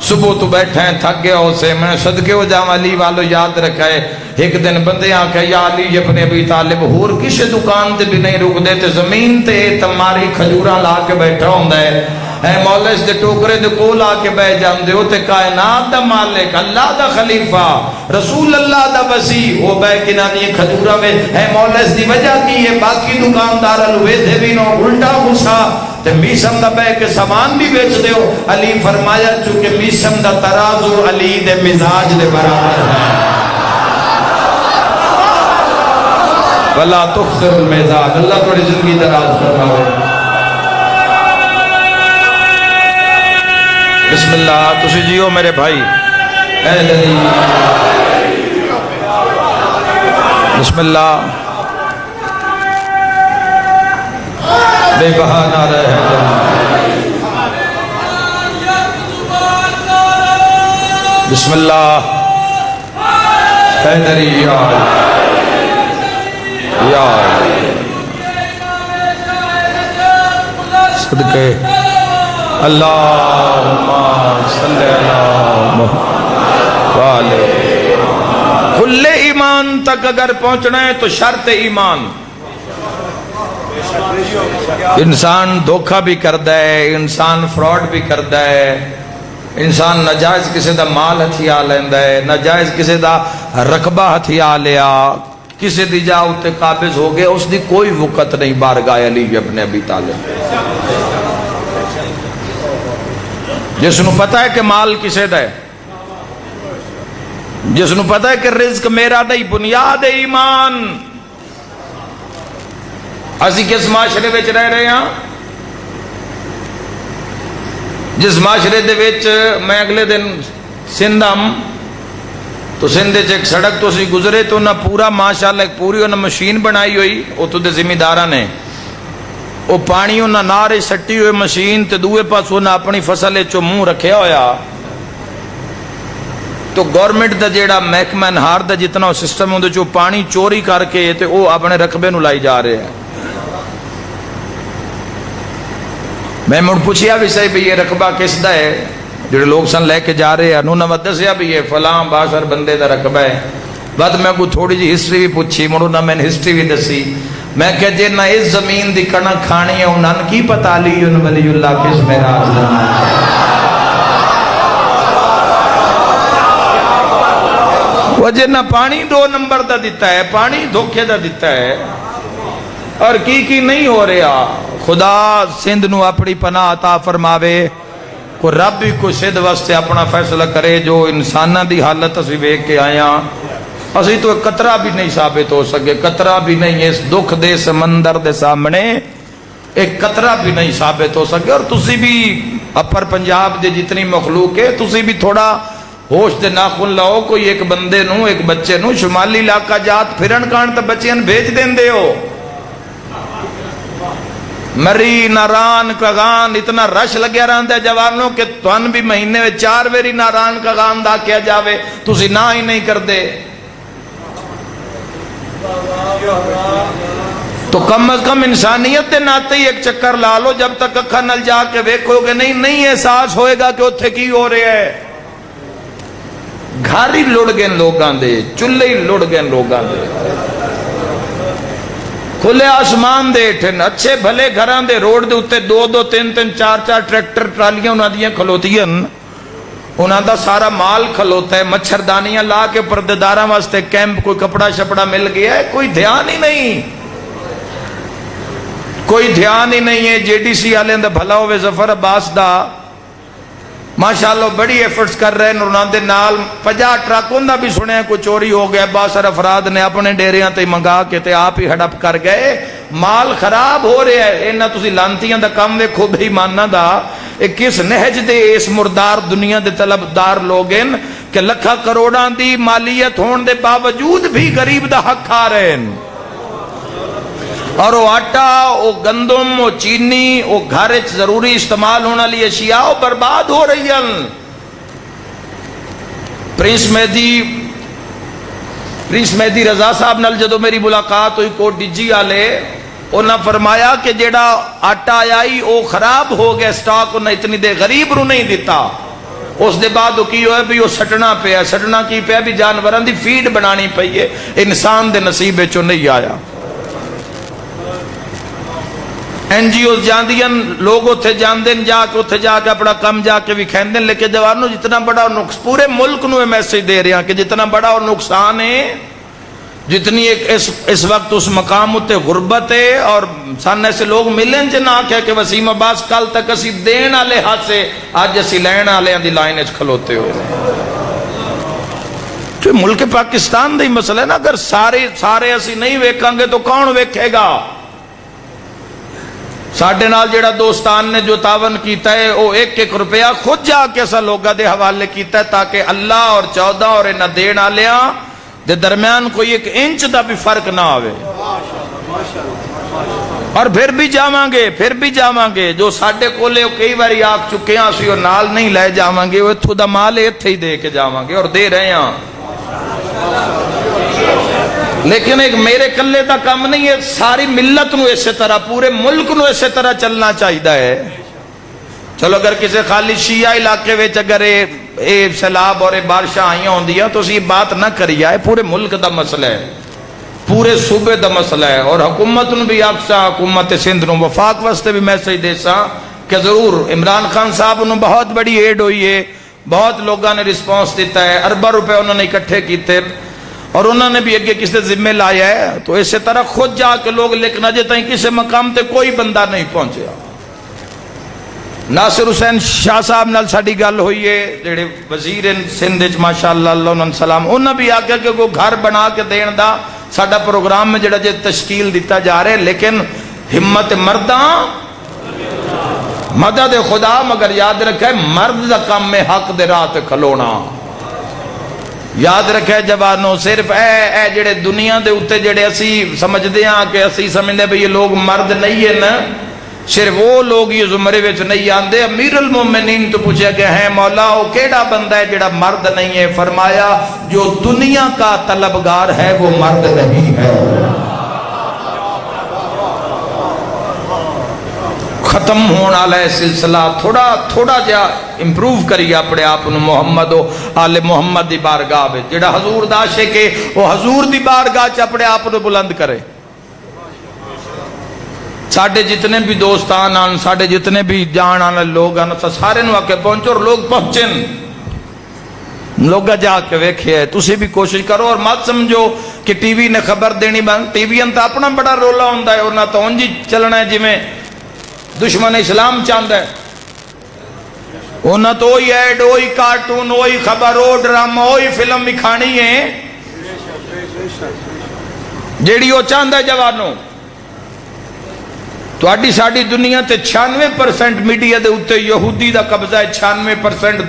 صبح تو بیٹھے ہیں تھک گیا اسے، میں صدقے ہو جاؤں علی والو یاد رکھائے۔ ایک دن بندے آکھے یا علی ابن ابی طالب ہور کسی دکان تے بھی نہیں رک دے تے زمین تے تمہاری کھجوراں لا کے بیٹھا ہوندہ ہے، اے مولا اس دے ٹوکرے دے کول آ کے بہ جاندے ہو تے کائنات دا مالک، اللہ دا خلیفہ، رسول اللہ دا وسیع، وہ بہ کے نہ دی کھجورا میں، اے مولا اس دی وجہ کی ہے باقی دکاندار الوے دے بھی نو الٹا غصہ تے میسم دا بہ کے سامان بھی بیچ دے ہو۔ علی فرمایا چونکہ میسم دا ترازو علی دے مزاج دے برابر ہے، وَلَا تُخْسِرُ الْمِزَاج، اللہ توڑی زندگی دراز فرماوے۔ بسم اللہ، تسی جیو میرے بھائی، اے علی بسم اللہ، بے بہانہ رہے بسم اللہ حیدری یا صدقے اللہم صلی اللہ والے. کھلے ایمان تک اگر پہنچنا ہے تو شرط ایمان. انسان دھوکہ بھی کردا ہے، انسان فراڈ بھی کردا ہے، انسان ناجائز کسی دا مال ہتھیا لیندا ہے، ناجائز کسی دا رقبہ ہتھیا لیا، کسی دی جا اتے قابض ہو گیا، اس دی کوئی وقت نہیں بارگاہ علی ابن ابی طالب. جس نو پتہ ہے کہ مال کسے دا ہے، جس نو پتہ ہے کہ رزق میرا نہیں، بنیاد ایمان. اسی کس معاشرے وچ رہ رہے ہیں؟ جس معاشرے دے وچ میں اگلے دن سندھ ہم تو سندھ ایک سڑک تو سی گزرے تو نہ پورا ماشاءاللہ ایک پوری انہیں مشین بنائی ہوئی اتو دے ذمہ داراں نے، وہ پانی انہیں نارے سٹی ہوئے مشین تے دوے پاس انہیں اپنی فصل چو منہ رکھیا ہویا. تو گورنمنٹ دا جیڑا محکمہ انہار دا جتنا سسٹم ہوندے چو پانی چوری کر کے تے وہ اپنے رقبے نو لائی جا رہے ہیں. میں مڑ پوچھیا بھی صحیح بھی یہ رقبہ کس دا ہے؟ جڑے لوگ سن لے کے جا رہے ہیں انہوں نے دسیا بھی یہ فلاں باشر بندے دا رقبہ ہے. بعد میں کو تھوڑی جی ہسٹری بھی پوچھی، مڑوں نہ میں نے ہسٹری بھی دسی. میں کہ جے نہ اس زمین دی کنک کھانی ہے انہاں کی پتہ علی ولی اللہ کس معراج دا. وہ جے نہ پانی 2 نمبر دا دیتا ہے، پانی دھوکے دا دیتا ہے، اور کی نہیں ہو رہا. خدا سندھ نو اپنی پناہ عطا فرماوے، کو رب بھی کو سندھ واسطے اپنا فیصلہ کرے. جو انسانہ دی حالت اسی ویکھ کے آیا اسی تو ایک قطرہ بھی نہیں ثابت ہو سکے، قطرہ بھی نہیں اس دکھ دے سمندر دے سامنے ایک قطرہ بھی نہیں ثابت ہو سکے. اور تسی بھی اپر پنجاب دے جتنی مخلوق ہے تسی بھی تھوڑا ہوش دے ناخن لاؤ. کوئی ایک بندے نو ایک بچے نو شمالی علاقہ جات پھرن کان تے بچیاں بھیج دیندے ہو. مری ناران کغان اتنا رش لگیا رہندا ہے جوانوں کہ تھن بھی مہینے میں 4 ویری ناران کغان دا کیا جاوے تسی نہ ہی نہیں کردے. تو کم از کم انسانیت دے ناتے ہی ایک چکر لا لو. جب تک اکھا نل جا کے ویکھو گے نہیں احساس ہوئے گا کہ اتھے کی ہو رہے ہے. گھر ہی لڑ گئے لوگاں دے، چلے ہی لڑ گئے لوگاں دے، کھلے آسمان دے ٹھن اچھے بھلے گھران دے روڈ دے اتے 2 3 4 ٹریکٹر ٹرالیاں انہاں دیاں کھلوتیاں، انہاں دا سارا مال کھلوتا ہے. مچھردانیاں لا کے پردیداراں واسطے کیمپ، کوئی کپڑا شپڑا مل گیا ہے، کوئی دھیان ہی نہیں، کوئی دھیان ہی نہیں ہے. جے ڈی سی والے دا بھلا ہوئے ظفر عباس دا ماشاءاللہ بڑی ایفرٹس کر رہے ہیں. انہاں دے نال 50 ٹرکوں دا بھی سنیا کوئی چوری ہو گیا، باسر افراد نے اپنے ڈیریاں تے منگا کے تے آپ ہی ہڑپ کر گئے. مال خراب ہو رہا ہے. انہاں تسی لانتیاں دا کام ویکھو بے ایماناں دا کس نہج دے اس مردار دنیا دے طلبدار لوگ ہیں کہ لکھا کروڑاں دی مالیت ہون دے باوجود بھی غریب دا حق کھا رہے ہیں. اور وہ آٹا، وہ گندم، وہ چینی، وہ گھر ضروری استعمال ہونے والی اشیاء برباد ہو رہی ہیں. پرنس مہدی رضا صاحب نال جدو میری ملاقات ہوئی کوٹ ڈیجی والے، انہاں فرمایا کہ جیڑا آٹا آیا ہی وہ خراب ہو گیا، سٹاک انہاں اتنی دے غریب رو نہیں دیتا. اس دے بعد وہ کی ہوئے بھی وہ سٹنا پیا، سٹنا کی پیا بھی جانوراں دی فیڈ بنانی پئی ہے، انسان دے نصیب چوں نہیں آیا. این جی اوز جاندین لوگ اتھے جاندین جا کے اپنا کم جا کے بھی کھیندین. لیکن جوانوں جتنا بڑا نقص پورے ملک نو میسج دے رہے ہیں کہ جتنا بڑا اور نقصان ہے، جتنی ایک اس وقت اس مقام اتے غربت ہے. اور سن ایسے لوگ ملیں جنہاں آکھے کہ وسیم عباس کل تک اسی دین آلے ہاتھ سے آج اسی لین آلے دی لائن اچ کھلوتے ہو. تو ملک پاکستان دی مسئلہ ہے نا. اگر سارے اسی نہیں ویکھیں گے تو کون ویکھے گا؟ ساڈے نال جیڑا دوستان نے جو تعاون کیتا ہے وہ 1 روپیہ خود جا کے اسا لوگاں دے حوالے کیتا ہے تاکہ اللہ اور 14 اور انہاں دین والیاں دے درمیان کوئی 1 انچ دا بھی فرق نہ آوے. اور پھر بھی جاواں گے جو ساڈے کولے کئی باری آکھ چکے ہیں اسی اور نال نہیں لے جاواں گے، وہ اتھوں دا مال ایتھے ہی دے کے جاواں گے اور دے رہے ہیں۔ لیکن ایک میرے کلے دا کام نہیں ہے، ساری ملت نو اسی طرح، پورے ملک نو اسی طرح چلنا چاہیے ہے۔ چلو اگر کسی خالی شیعہ علاقے وچ اگر اے سیلاب اور بارشاں آئیاں ہوندیاں تو اسی بات نہ کری ہے، پورے ملک دا مسئلہ ہے، پورے صوبے دا مسئلہ ہے۔ اور حکومت نو بھی آکسا، حکومت سندھ نو وفاق واسطے بھی میسج دے سا کہ ضرور عمران خان صاحب نو بہت بڑی ایڈ ہوئی ہے، بہت لوگاں نے رسپانس دیتا ہے، ارباں روپے انہوں نے اکٹھے کیتے اور انہوں نے بھی اگے کسی ذمہ لایا ہے۔ تو اسی طرح خود جا کے لوگ لکھنا جے تائیں کسی مقام تے کوئی بندہ نہیں پہنچیا۔ ناصر حسین شاہ صاحب نال ساڈی گل ہوئی ہے جڑے وزیر سندھ وچ ماشاءاللہ اللہ انہاں سلام، انہاں بھی آکھیا کہ کوئی گھر بنا کے دین دا ساڈا پروگرام میں جڑا جے تشکیل دیتا جا رہا ہے، لیکن ہمت مرداں مدد خدا، مگر یاد رکھے مرد دا کام میں حق دے راہ تے کھلونا۔ یاد رکھے جوانوں، صرف اے جڑے دنیا دے اوتے جڑے اسی سمجھدے ہاں کہ اسی سمجھدے بھئی یہ لوگ مرد نہیں ہیں نا، صرف وہ لوگ یہ زمرے وچ نہیں آندے۔ امیر المومنین تو پوچھا کہ ہے مولا وہ کیڑا بندہ ہے جڑا مرد نہیں ہے؟ فرمایا جو دنیا کا طلبگار ہے وہ مرد نہیں ہے۔ ختم ہونا علیہ سلسلہ، تھوڑا جا امپروو کری اپنے آپ محمد و آل محمد دی بارگاہ میں، جڑا حضور دا عاشق ہے وہ حضور دی بارگاہ چ اپنے آپ بلند کرے۔ ساڑھے جتنے بھی دوستان آن، ساڑھے جتنے بھی جان آنے لوگ آن، سارے نو آکے پہنچو اور لوگ پہنچیں، لوگا جا کے ویکھے ہے۔ تسی بھی کوشش کرو اور مات سمجھو کہ ٹی وی نے خبر دینی بند، ٹی وی انتا اپنا بڑا رولا ہوندہ ہے اور نہ تو انجی چلنا ہے جی میں دشمن اسلام چاند ہے، انہاں تو ہوئی ایڈ، ہوئی کارٹون، ہوئی خبر، ہوئی ڈرامہ، ہوئی فلم مکھانی ہے جیڑی وہ چاند ہے جوانوں۔ تو آڈی ساڑی دنیا تے 96% میڈیا دے اتے یہودی دا قبضہ ہے، 96%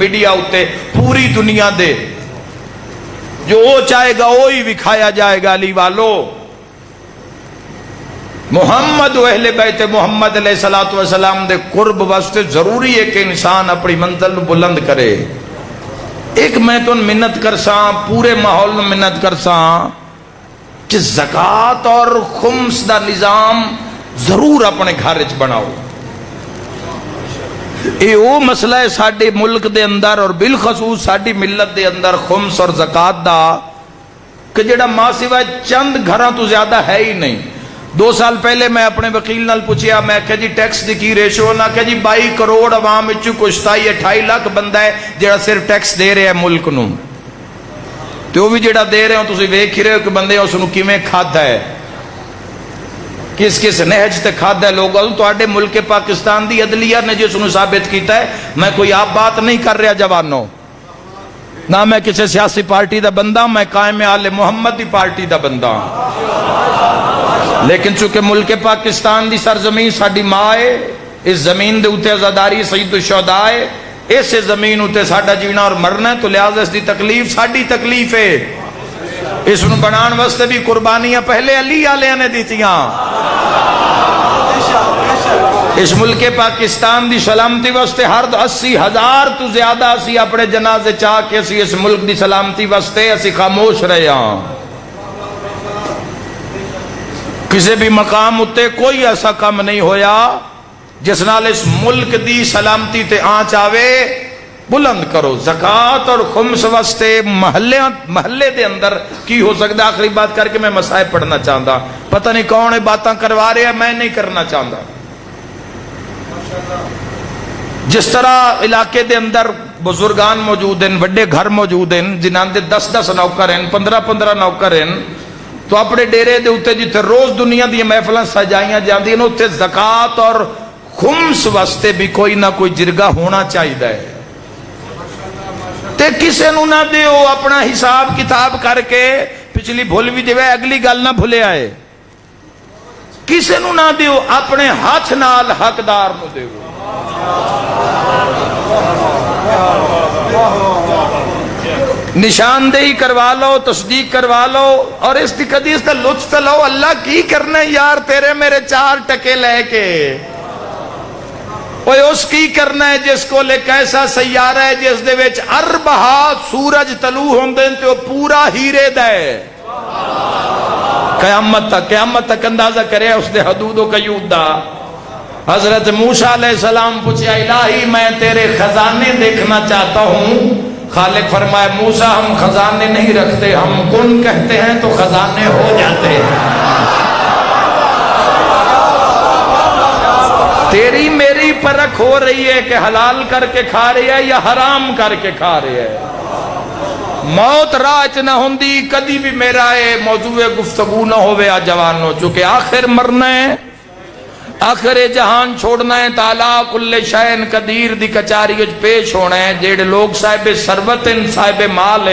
میڈیا اتے پوری دنیا دے، جو وہ چاہے گا وہی دکھایا جائے گا۔ علی والو، محمد و اہل بیت محمد علیہ السلام دے قرب واسطے ضروری ہے کہ انسان اپنی منزل بلند کرے۔ ایک میں تو منت کرساں، پورے ماحول میں منت کرساں کہ زکاة اور خمس دا نظام ضرور اپنے گھر وچ بناؤ۔ اے وہ مسئلہ ہے ساڑھے ملک دے اندر اور بالخصوص ساڑھی ملت دے اندر خمس اور زکاة دا کہ جڑا ماں سوائے چند گھراں تو زیادہ ہے ہی نہیں۔ 2 سال پہلے میں اپنے وکیل نال پوچھیا، میں کہا جی ٹیکس دی کی ریشو؟ نہ کہ جی 22 کروڑ عوام وچوں کوئی 27-28 لاکھ بندہ ہے جڑا صرف ٹیکس دے رہے ہیں ملک نو، تو وہ بھی جڑا دے رہے ہوں تسی ویکھ ہی رہے ہو کہ بندے اس نو کیویں کھادا ہے، کس نہج تے کھادا ہے لوگوں تو۔ آڈے ملک پاکستان دی عدلیہ نے جس نو ثابت کیتا ہے، میں کوئی آپ بات نہیں کر رہا جوانوں، نہ میں کسی سیاسی پارٹی دا بندہ، میں قائم آل محمد دی پارٹی دا بندہ، لیکن چونکہ ملک پاکستان دی سرزمین ساڑی ماں ہے، اس زمین دے اتے عزاداری سید الشہداء ہے، اس زمین اتے ساڑا جینا اور مرنا ہے، تو لہذا اس دی تکلیف ساڑی تکلیف ہے۔ اس نو بنان واسطے بھی قربانیاں پہلے علی آلیاں نے دیتیاں۔ اس ملک پاکستان دی سلامتی واسطے ہر 80,000 تو زیادہ اسی اپنے جنازے چاہ کے اسی اس ملک دی سلامتی واسطے اسی خاموش رہے ہاں۔ کسی بھی مقام اتے کوئی ایسا کام نہیں ہویا جس نال اس ملک دی سلامتی تے آنچ آوے۔ بلند کرو زکاة اور خمس واسطے محلے دے اندر کی ہو سکتا۔ آخری بات کر کے میں مسائب پڑھنا چاہتا، پتہ نہیں کون ہے باتاں کروا رہے ہیں، میں نہیں کرنا چاہتا۔ جس طرح علاقے دے اندر بزرگان موجود ہیں، بڑے گھر موجود ہیں جنہاں دے 10-10 نوکر ہیں، 15-15 نوکر ہیں، تو اپنے ڈیرے دے اتے جتے روز دنیا دی محفلیں سجائیاں جاندی ہیں، اتے زکاة اور خمس واسطے بھی کوئی نہ کوئی جرگہ ہونا چاہیے ہے۔ تے کسے نو نہ دیو، اپنا حساب کتاب کر کے پچھلی بھول بھی دیوے، اگلی گل نہ بھولے آئے، کسے نو نہ دیو، اپنے ہاتھ نال حقدار نو دیو۔ نشاندہی کروا لو، تصدیق کروا لو، اور اس کی حدیث کا لطف لو۔ اللہ کی کرنا یار تیرے میرے 4 ٹکے لے کے، اوے اس کی کرنا ہے جس کو ایک ایسا سیارہ ہے جس دے وچ اربعہ سورج طلوع ہوندے تے وہ پورا ہیرے دا ہے، قیامت تک اندازہ کرے اس دے حدود و قیود دا۔ حضرت موسیٰ علیہ السلام پوچھا الہی میں تیرے خزانے دیکھنا چاہتا ہوں۔ خالق فرمائے موسیٰ ہم خزانے نہیں رکھتے، ہم کن کہتے ہیں تو خزانے ہو جاتے ہیں۔ تیری میری پرکھ ہو رہی ہے کہ حلال کر کے کھا رہی ہے یا حرام کر کے کھا رہی ہے۔ موت راہ نہ ہوندی کدی بھی میرا ہے موضوع گفتگو نہ ہوئے آ جوانوں، چونکہ آخر مرنا ہے، آخر جہان چھوڑنا ہے، تعالیٰ کل شین قدیر دی کچاری وچ پیش ہونا ہے۔ جیڑے لوگ صاحب ثروت صاحب مال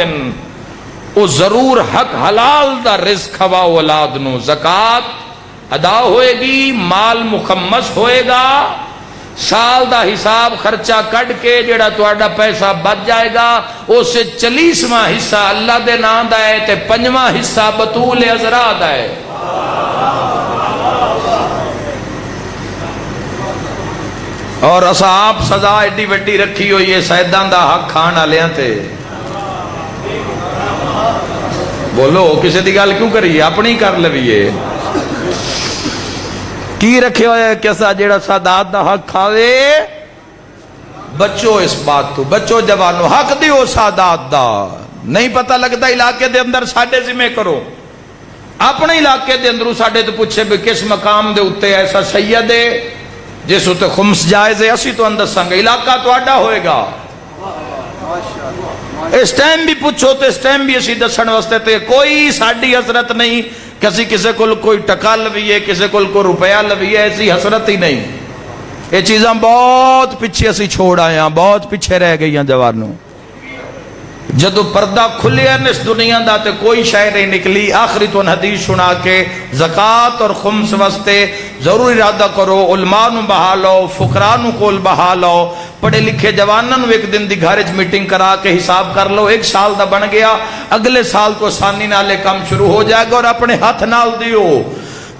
وہ ضرور حق حلال دا رزق کھوا اولاد نو، زکات ادا ہوئے گی، مال مخمس ہوئے گا، سال دا حساب خرچہ کٹ کے جڑا تہاڈا پیسہ بچ جائے گا اس سے 40واں حصہ اللہ دے نام دا ہے تے 5واں حصہ بطول عذرا دا ہے۔ اور اسا آپ سزا ایڈی وڈی رکھی ہوئی ہے سیدان دا حق کھان والیاں تے۔ بولو کسی دی گل کیوں کریے، اپنی کر لویے۔ کی رکھے ہوئے ہے کیسا جیڑا سادات دا حق کھاوے؟ بچو اس بات تو، بچو جوانو، حق دیو سادات دا۔ نہیں پتہ لگتا علاقے دے اندر ساڑھے ذمہ کرو، اپنے علاقے دے اندروں ساڑھے تو پوچھے بھی کس مقام دے اتے ایسا سید ہے جس اتے خمس جائز ہے، اسی تو اندر سنگے علاقہ تو آڈا ہوئے گا۔ اس ٹائم بھی پوچھو تو اس ٹائم بھی اسی دسن واسطے تے کوئی ساڑھی حسرت نہیں، کسی کل کوئی ٹکا لویے، کسی کل کوئی روپیہ لویے، ایسی حسرت ہی نہیں۔ یہ چیزاں بہت پیچھے اسی چھوڑ آئے ہیں، بہت پیچھے رہ گئی ہیں جوانوں۔ جدو پردہ کھلے ہیں اس دنیا دا تے کوئی شے نہیں نکلی۔ آخری تو حدیث سنا کے زکاة اور خمس واسطے ضرور ارادہ کرو، علماء نو بہا لو، فقراء نو کول بہا لو، پڑھے لکھے جوانوں نو ایک دن دی گھرج میٹنگ کرا کے حساب کر لو، 1 سال دا بن گیا، اگلے سال تو آسانی نالے کام شروع ہو جائے گا، اور اپنے ہاتھ نال دیو۔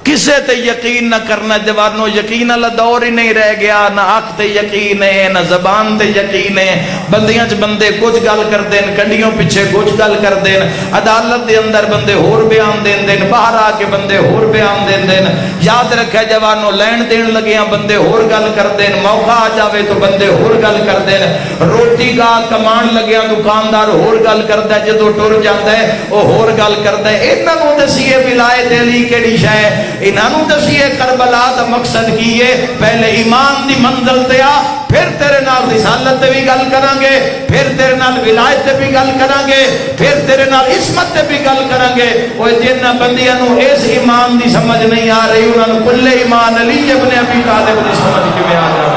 کسے تے یقین نہ کرنا جوانو، یقین اللہ دور ہی نہیں رہ گیا، نہ آنکھ تے یقین ہے، نہ زبان تے یقین ہے۔ بندیاں چ بندے کچھ گل کر دین، کنڈیوں پیچھے کچھ گل کر دین، عدالت دے اندر بندے ہور بیان دین دین، باہر آ کے بندے ہور بیان دین دین۔ یاد رکھے جوانو، لین دین لگیاں بندے ہور گل کر دین، موقع آ جاوے تو بندے ہور گل کر دین، روٹی کا کمان لگیاں دکاندار ہور گل کردا ہے، جدو ٹر جاندا ہے او ہور گل کردا ہے۔ انہاں نوں دسیے ولایت علی کیڑی شے، انہوں دسیے کربلا دا مقصد کی ہے، پہلے ایمان دی منزل تے آ، پھر تیرے نال رسالت تے بھی گل کریں گے، پھر تیرے نال ولایت تے بھی گل کریں گے، پھر تیرے نال عصمت تے بھی گل کریں گے۔ وہ جنہ بندیاں نو اس ایمان دی سمجھ نہیں آ رہی، انہوں نے کل ایمان علی ابن ابی طالب دی سمجھ کے میں آ جائے۔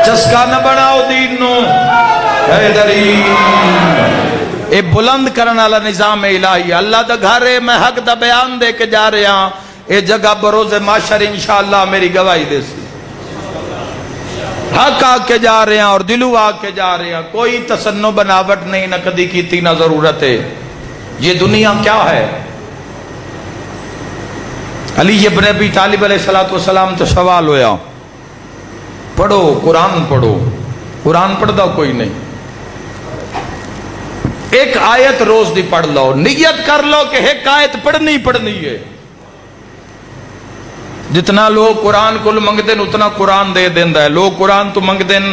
چسکا نہ بناؤ دین نو، حیدری اے بلند کرنے والا نظام الہی، اللہ دا گھر ہے، میں حق دا بیان دے کے جا رہا ہوں، اے جگہ بروز معاشر انشاءاللہ میری گواہی دے سی، حق آ کے جا رہے ہیں اور دلو آ کے جا رہے ہیں، کوئی تصنع بناوٹ نہیں، نہ کدی کیتی نہ ضرورت ہے۔ یہ دنیا کیا ہے؟ علی ابن ابی طالب علیہ السلام تو سوال ہویا، پڑھو قرآن پڑھو، قرآن پڑھدا کوئی نہیں، ایک آیت روز دی پڑھ لو، نیت کر لو کہ ایک آیت پڑھنی ہے۔ جتنا لوگ قرآن کو منگ دین اتنا قرآن دے دیندا ہے، لوگ قرآن تو منگ دین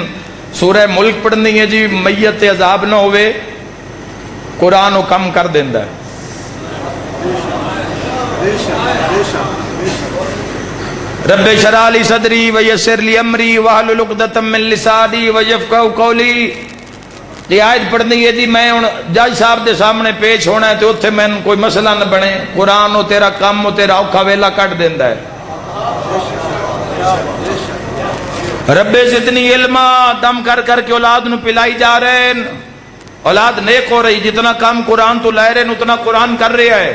سورہ ملک پڑھنی ہے جی میت عذاب نہ ہوئے، قرآن وہ کم کر دیندا ہے۔ رب اشرح لی صدری ویسر لی امری واحلل عقدۃ من لسانی یفقہوا قولی۔ یہ آیت پڑھنی ہے جی میں جج صاحب دے سامنے پیش ہونا ہے تو اتھے میں کوئی مسئلہ نہ بنے، قرآن وہ تیرا کام وہ تیرا اوکھا ویلا کٹ دیندا ہے۔ رب زدنی علما، دم کر کر کے اولاد نو پلائی جا رہے ہیں، اولاد نیک ہو رہی، جتنا کام قرآن تو لائے رہے ہیں اتنا قرآن کر رہا ہے۔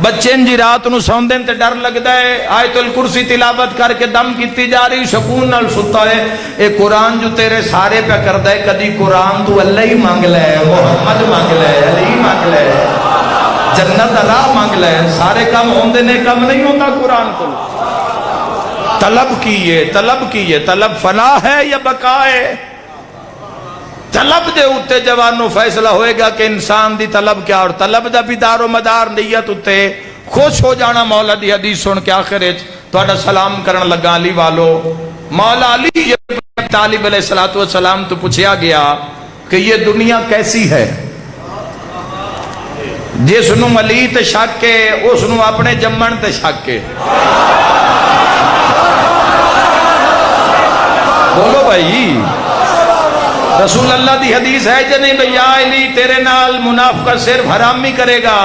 بچے جی رات نو سوندے تے ڈر لگدا ہے، آیت الکرسی تلاوت کر کے دم کیتی جا رہی، سکون نال ستا ہے۔ اے قرآن جو تیرے سارے پہ کردا ہے، کدی قرآن تو اللہ ہی مانگ لے، محمد مانگ لے، علی مانگ لے، جنت راہ مانگ لے، سارے کام ہوندے نے، کم نہیں ہوتا قرآن تو۔ طلب کیے، طلب کیے، طلب فلاح ہے یا بقا ہے؟ طلب دے اتے جوانوں فیصلہ ہوئے گا کہ انسان دی طلب کیا، اور طلب دا بھی دار و مدار نیت اتے خوش ہو جانا۔ مولا دی حدیث سن کے آخر تہاڈا سلام کرن لگا علی والو، مولا علی طالب علیہ السلام تو پوچھیا گیا کہ یہ دنیا کیسی ہے؟ جس نو علی تے شک کے اس نو اپنے جمن تے شک کے، بولو بھائی، رسول اللہ دی حدیث ہے کہ نہیں بھئی، یا علی تیرے نال منافقت صرف حرام ہی کرے گا،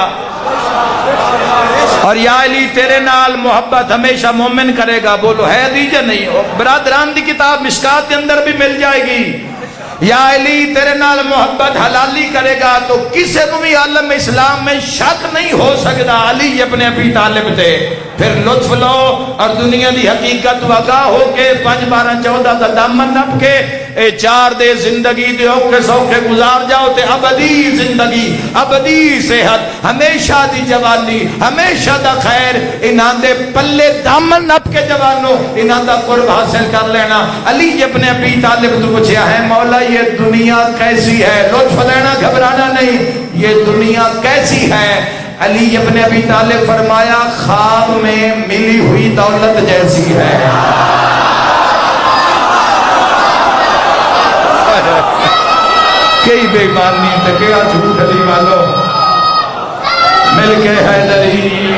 اور یا علی تیرے نال محبت ہمیشہ مومن کرے گا، بولو ہے دیجئے نہیں؟ برادران دی کتاب مشکات کے اندر بھی مل جائے گی۔ یا علی تیرے نال محبت حلالی کرے گا تو کسی کو بھی عالم اسلام میں شک نہیں ہو سکتا علی اپنے ابی طالب تھے۔ پھر لطف لو اور دنیا دی حقیقت وگاہ ہو کے 5 12 14 دا دامن نپ کے اے 4 دے زندگی دے اوکھے سوکھے گزار جاؤ تے ابدی زندگی، ابدی صحت، ہمیشہ دی جوانی، ہمیشہ دا خیر انہاں دے پلے دامن نپ کے جوانوں انہاں دا قرب حاصل کر لینا۔ علی اپنے ابی طالب تو پوچھیا ہے مولا یہ دنیا کیسی ہے؟ لطف لینا، گھبرانا نہیں، یہ دنیا کیسی ہے؟ علی ابن ابی طالب فرمایا خواب میں ملی ہوئی دولت جیسی ہے۔ کئی بے ایمانی تے کیا جھوٹ علی والو، مل کے حیدری۔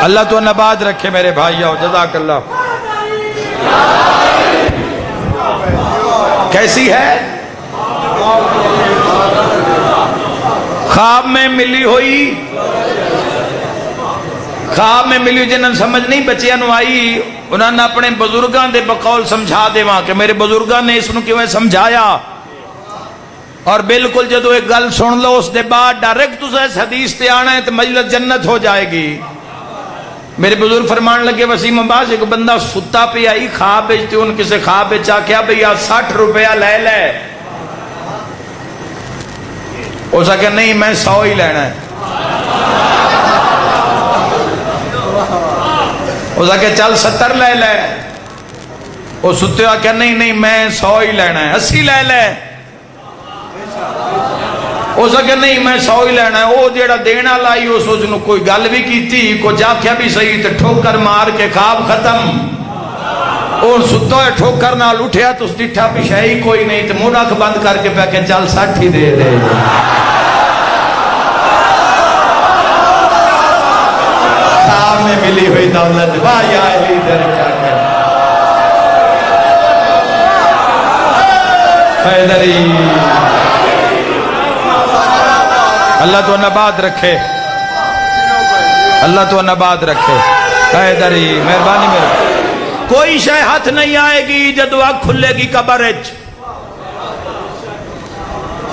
اللہ تو نباد رکھے میرے بھائیو، جزاک اللہ۔ کیسی ہے؟ خواب میں ملی ہوئی، خواب میں ملی ہوئی جنہاں سمجھ نہیں بچیاں نو آئی، انہوں نے اپنے بزرگان دے بقول سمجھا دے وہاں کہ میرے بزرگان نے اس نو کیوں سمجھایا، اور بالکل جدو ایک گل سن لو اس دے بعد ڈائریکٹ اسے اس حدیث تے آنا ہے تو مجلس جنت ہو جائے گی۔ میرے بزرگ فرمان لگے وسیم عباس ایک بندہ ستا پہ آئی خواب بیچتے، ان کسے خواب بیچا کیا بھئی 60 روپیہ لے لے، وہ سا کہ نہیں میں 100 ہی لینا ہے، وہ سا کہ چل 70 لے لے، وہ ستے ہوا کہ نہیں میں 100 ہی لینا ہے، 80 لے لے، وہ سا کہ نہیں میں 100 ہی لینا ہے۔ وہ جیڑا دینا لائی اس نے کوئی گل بھی کی تھی، کوئی جاکیا بھی صحیح تے ٹھوکر مار کے خواب ختم۔ اور ستا ہے ٹھوکر نال اٹھیا تو اس ڈٹھا پیچھے ہی کوئی نہیں تے منہ اکھ بند کر کے پہ کہ چل 60 ہی دے دے۔ خواب میں ملی ہوئی دولت، واہ یا علی درجہ کر حیدری۔ اللہ تو نباد رکھے، اللہ تو نباد رکھے حیدری، مہربانی میرے۔ کوئی شے ہاتھ نہیں آئے گی جدو آگ کھلے گی قبر اچ،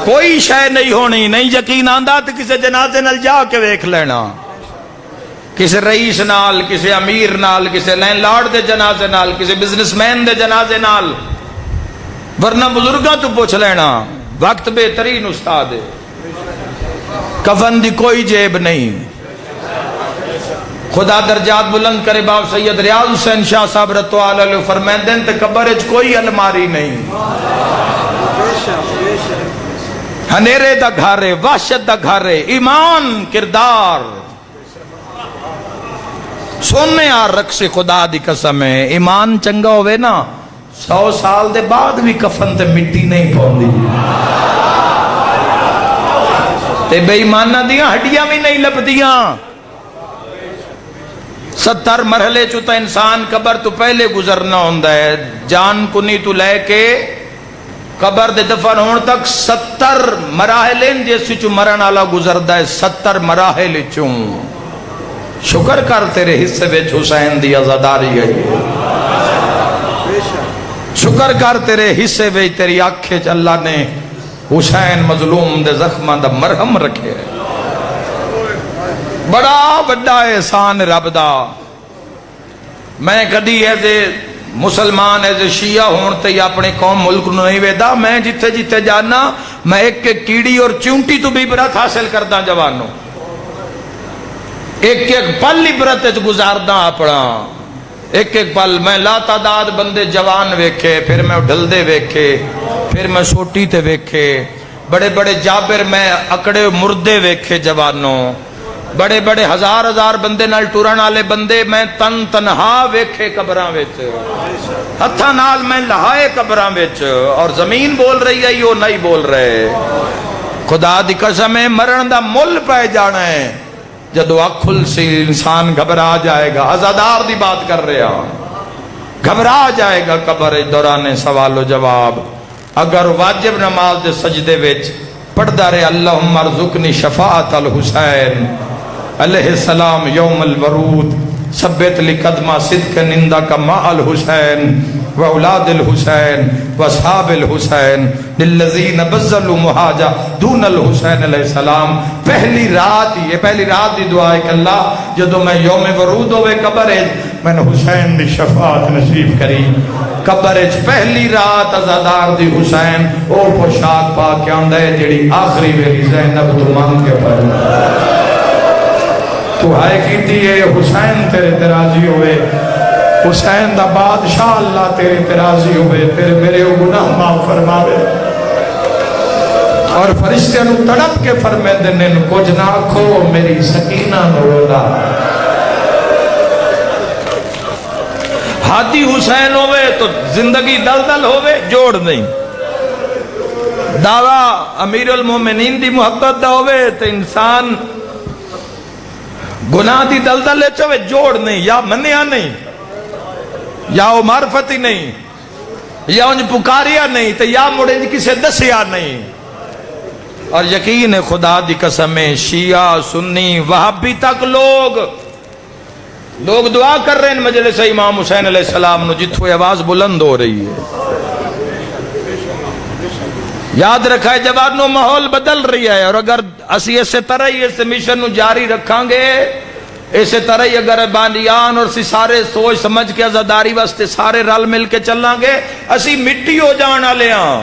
کوئی شے نہیں ہونی، نہیں یقین آندہ تو کسی جنازے نال جا کے ویکھ لینا، کسی رئیس نال، کسی امیر نال، کسی لین لارڈ دے جنازے نال، کسی بزنس مین دے جنازے نال، ورنہ بزرگاں تو پوچھ لینا۔ وقت بہترین استاد ہے، کفن دی کوئی جیب نہیں۔ خدا درجات بلند کرے باب سید ریاض حسین شاہ صاحب رتوال علیہ فرمائیں دن تے قبر اچ کوئی الماری نہیں، ہنیرے دا گھارے، وحشت دا گھارے، ایمان کردار سونے آر رکھ سے خدا دی قسم ہے۔ ایمان چنگا ہوئے نا 100 سال دے بعد بھی کفن تے مٹی نہیں پوندی، تے بے ایمانہ دیاں ہڈیاں بھی نہیں لپدیاں۔ 70 مرحلے چوتا انسان قبر تو پہلے گزرنا ہوندہ ہے، جان کنی تو لے کے قبر دے دفن ہون تک 70 مراحلیں جیسی چو مرن آلا گزردہ ہے، 70 مراحل چوں۔ شکر کر تیرے حصے ویچ حسین دی عزاداری ہے، شکر کر تیرے حصے ویچ تیری آنکھیں اللہ نے حسین مظلوم دے زخماں دا مرہم رکھے، بڑا بڑا احسان رب دا۔ میں کدی ایسے مسلمان ایسے شیعہ ہون تے اپنے قوم ملک نو نہیں ویدا، میں جتھے جتھے جانا میں ایک ایک کیڑی اور چونٹی تو بھی عبرت حاصل کردا جوانوں، ایک ایک پل عبرت گزاردا اپنا، ایک ایک پل۔ میں لا تعداد بندے جوان ویکھے، پھر میں ڈھلدے ویکھے، پھر میں سوٹی تے ویکھے، بڑے بڑے جابر میں اکڑے مردے ویکھے جوانوں، بڑے بڑے ہزار ہزار بندے نال ٹورن والے بندے میں تنہا ویکھے قبراں وچ، ہتھاں نال میں لہائے قبراں وچ، اور زمین بول رہی ہے وہ نہیں بول رہے۔ خدا دی قسم ہے مرن دا مل پہ جانا ہے، جدو اکھ کھل سی انسان گھبرا جائے گا۔ عزادار دی بات کر رہا، گھبرا جائے گا قبر دوران سوال و جواب۔ اگر واجب نماز دے سجدے وچ پڑھدا رہے اللہم ارزقنی شفاعت الحسین علیہ السلام یوم الورود ثبت لقدمہ صدق عندک مع الحسین واولاد الحسین واصحاب الحسین للذین بذلوا مہاجہ دون الحسین علیہ السلام۔ پہلی رات، یہ پہلی رات دی دعا ہے کہ اللہ جدو میں یوم ورود ہوئے قبر ہے میں نے حسین دی شفاعت نصیب کری۔ قبر پہلی رات عزادار دی حسین او پوشاک پا کے آندا ہے جڑی آخری میری زینب تو مانگ کے پڑھ تو ہائے کیتی ہے حسین تیرے تراضی ہوئے، حسین دا بادشاہ اللہ تیرے تراضی ہوئے، تیرے میرے گناہ معاف فرماوے۔ اور فرشتے نو تڑپ کے فرمے دینے نو کچھ نہ کھو میری سکینہ نولا۔ ہاتھی حسین ہوئے تو زندگی دلدل ہوئے، جوڑ نہیں۔ دعویٰ امیر المومنین دی محبت دا ہوئے تو انسان گناہ دی دلدل لے چوے، جوڑ نہیں، یا منیا نہیں، یا وہ معرفتی نہیں، یا انج پکاریا نہیں، تو یا مڑے کسے دسیا نہیں۔ اور یقین ہے خدا دی قسم ہے شیعہ سنی وہابی تک لوگ دعا کر رہے ہیں مجلس امام حسین علیہ السلام نو جتھو آواز بلند ہو رہی ہے۔ یاد رکھا ہے جوانوں ماحول بدل رہی ہے، اور اگر اسی اسے طرح ہی اس مشن نو جاری رکھاں گے، اسے طرح ہی اگر بانیان اور سارے سوچ سمجھ کے عزاداری واسطے سارے رل مل کے چلیں گے، اسی مٹی ہو جان والے ہاں۔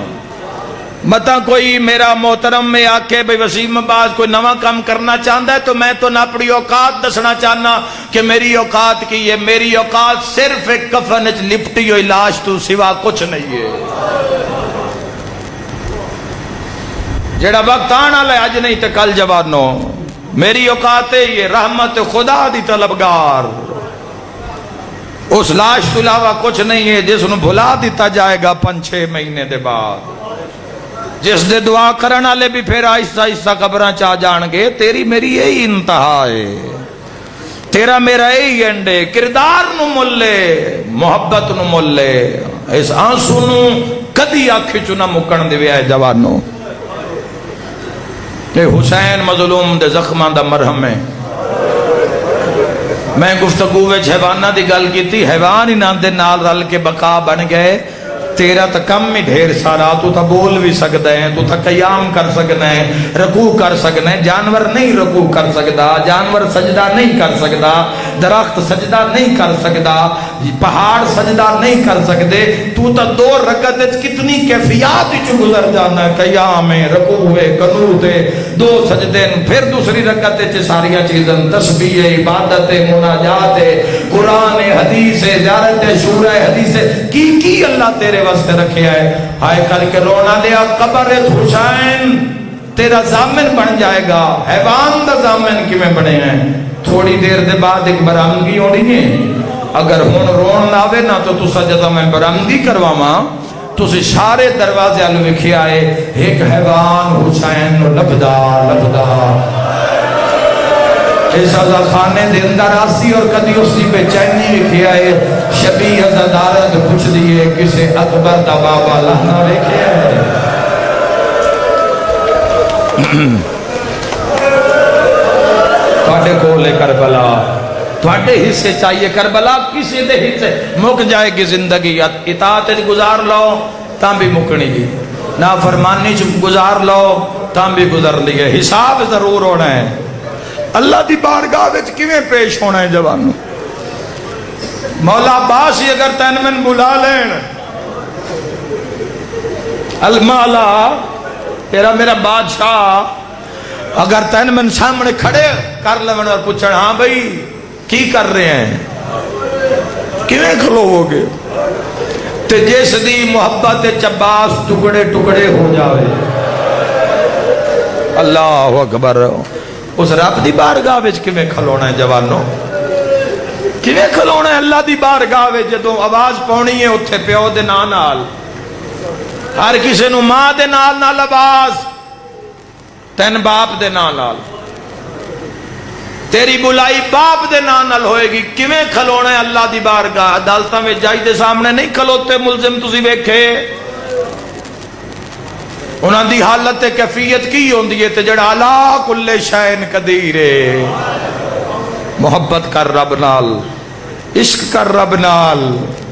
متا کوئی میرا محترم میں آکے بھئی وسیم عباس کوئی نواں کام کرنا چاہتا ہے تو میں تو نہ اپنی اوقات دسنا چاہنا کہ میری اوقات کی ہے۔ میری اوقات صرف ایک کفن وچ لپٹی ہوئی لاش تو سوا کچھ نہیں ہے۔ جڑا وقت آنا لے اج نہیں تے کل جوانوں، میری اوقات ہے یہ رحمت خدا دی طلبگار، اس لاش تو علاوہ کچھ نہیں ہے جس نو بھلا دیتا جائے گا 5-6 مہینے دے بعد، جس دے دعا کرنا لے بھی پھر آہستہ آہستہ قبراں چاہ جان گے۔ تیری میری یہی انتہا ہے، تیرا میرا یہی اینڈ ہے۔ کردار نو مل لے، محبت نو مل لے، اس آنسو نو کدی آنکھ چوں نہ مکن دے ہے جوانوں۔ کہ حسین مظلوم دے زخماں دا مرہم ہے۔ میں گفتگو وچ حیواناں دی گل کیتی، حیوان ہی نام دے نال رل کے بقا بن گئے۔ تیرا تا کم ہی ڈھیر سارا، تو تا بول بھی سکتا ہے، تو تا قیام کر سکنا ہے، رکوع کر سکنا ہے۔ جانور نہیں رکوع کر سکتا، جانور سجدہ نہیں کر سکتا، درخت سجدہ نہیں کر سکتا، پہاڑ سجدہ نہیں کر سکتے۔ تو تا 2 رکعت کتنی کیفیات چ گزر جانا ہے، قیام ہے، رکوع ہے، قنوت ہے، 2 سجدے، پھر دوسری رکعت ساریاں چیزیں تسبیح ہے، عبادت ہے، مناجات ہے، قرآن ہے، حدیث ہے، زیارت ہے، شورہ حدیث ہے، کی اللہ تیرے واسطے رکھے ہے۔ ہائے کر کے رونا لیا قبر حسین تیرا ضامن بن جائے گا۔ حیوان دا ضامن کی میں بنے ہیں، تھوڑی دیر دے بعد ایک برامگی ہونی ہے۔ اگر ہون رون نہ آوے نا تو سجدہ میں برامگی کرواما، تو سارے دروازے آلو لکھے آئے ایک حیوان حسین لبدا لبدا اس عزا خانے دے اندر آسی، اور کدی اس دی بے چینی لکھے آئے شبیہ عزادارت پوچھ دیئے کسے اکبر دا بابا لہنا لکھے آئے۔ تواڈے کولے کربلا، تواڈے حصے چاہیے کربلا، کسی دے حصے مک جائے گی زندگی، اطاعت گزار لو تاں بھی مکنی گی۔ نافرمانی چ گزار لو تاں بھی گزر لیے، حساب ضرور ہونا ہے۔ اللہ دی بارگاہ وچ کیویں پیش ہونا ہے جوانوں؟ مولا عباس ہی اگر تین من بلا لین، المالا تیرا میرا بادشاہ اگر تین من سامنے کھڑے کر لون اور پوچھن ہاں بھائی کی کر رہے ہیں، کیویں کھلو گے؟ تے جس دی محبت عباس ٹکڑے ٹکڑے ہو جاوے، اللہ اکبر، اس رب دی بارگاہ وچ کیویں کھلونا ہے جوانوں؟ کیویں کھلونا ہے اللہ دی بارگاہ وچ جدوں آواز پاؤنی ہے اوتھے پیو دے نام نال، ہر کسے نو ماں دے نال نال آواز، تین باپ دے نام نال، تیری بلائی باپ دے نام نال ہوئے گی۔ کیویں کھلونا ہے اللہ دی بارگاہ؟ عدالتاں وچ جج دے سامنے نہیں کھلوتے ملزم، تسی ویکھے انہاں دی حالت کیفیت کی ہوندی ہے؟ تے جڑا الا کل شیء قدیر ہے، محبت کر رب نال، عشق کر رب نال،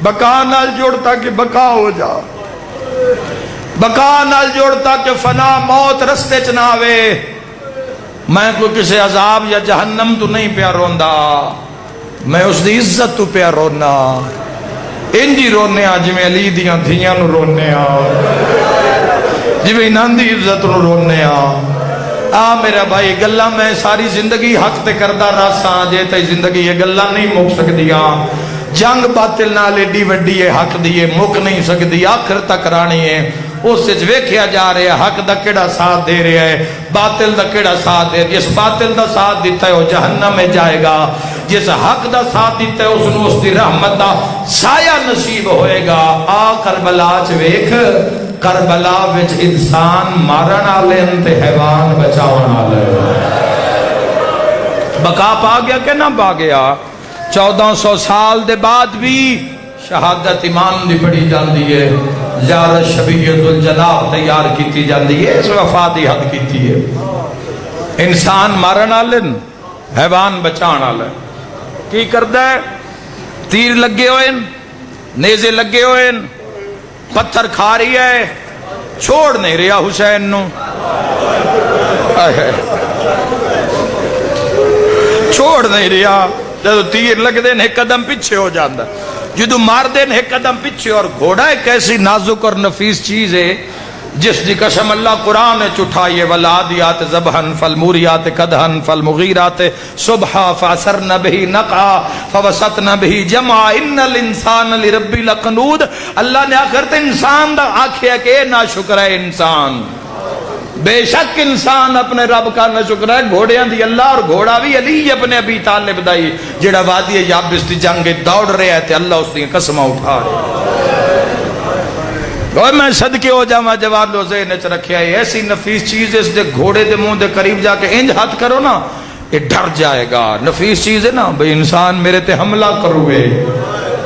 بقا نال جوڑتا کہ بقا ہو جا، بقا نال جوڑتا کہ فنا موت رستے چ نہ آوے۔ میں کوئی کسی عذاب یا جہنم تو نہیں پیا روندا، میں اس دی عزت تو پیا رونا، انجی رونے آ جویں علی دیاں دھیاں نو رونے آ، جویں انہاں دی عزت نو رونے آ میرا بھائی۔ گلاں میں ساری زندگی حق تے کردہ راساں، جے تے زندگی یہ گلاں نہیں مک سکدیاں۔ جنگ باطل نال ایڈی وڈی ہے، حق دی مک نہیں سکدی، آخر تک رانی ہے۔ اس وچ ویکھیا جا رہا ہے حق دا کیڑا ساتھ دے رہا ہے، باطل دا کیڑا ساتھ دے۔ جس باطل دا ساتھ دیتا ہے وہ جہنم میں جائے گا، جس حق دا ساتھ دیتا ہے اس نو اس دی رحمت دا سایہ نصیب ہوئے گا۔ آ کربلا چ ویکھ، کربلا وچ انسان مارن والے تے حیوان بچاون والے، بقا پا گیا کہ نہ پا گیا؟ 1400 سال دے بعد بھی شہادت ایمان دی پڑھی جاندی ہے، زیارت شبیہ ذوالجلال تیار کیتی جاندی ہے، اس وفات دی حد کیتی ہے۔ انسان مارن والے حیوان بچان والے کی کردا ہے؟ تیر لگے ہوئے، نیزے لگے ہوئے، پتھر کھا رہی ہے، چھوڑ نہیں رہا حسین نو، چھوڑ نہیں رہا۔ جدو تیر لگ دے ایک قدم پیچھے ہو جاندہ، جدو مار دے ایک قدم پیچھے۔ اور گھوڑا ایک ایسی نازک اور نفیس چیز ہے جس دی قسم اللہ قرآن نے چٹھائیے، والعادیات ضبحا فالموریات قدحا فالمغیرات صبحا فعصرن بہ نقعا فوسطن بہ جمعا ان الانسان لرب لقنود۔ اللہ نے آخرت انسان دا آکھیا کہ اے ناشکر ہے انسان، بے شک انسان اپنے رب کا نہ شکر ہے۔ گھوڑیاں دی اللہ، اور گھوڑا بھی علی اپنے ابی طالب دائی، جڑا وادی یابس دی جنگ دوڑ رہے ہیں تے اللہ اس دی قسمہ اٹھا رہے۔ میں صدقے ہو جاواں جواب لو ذہن وچ رکھیا ہے، ایسی نفیس چیز اس دے گھوڑے دے منہ دے قریب جا کے انج ہاتھ کرو نا، یہ ڈر جائے گا۔ نفیس چیز ہے نا بھئی، انسان میرے تے حملہ کروے،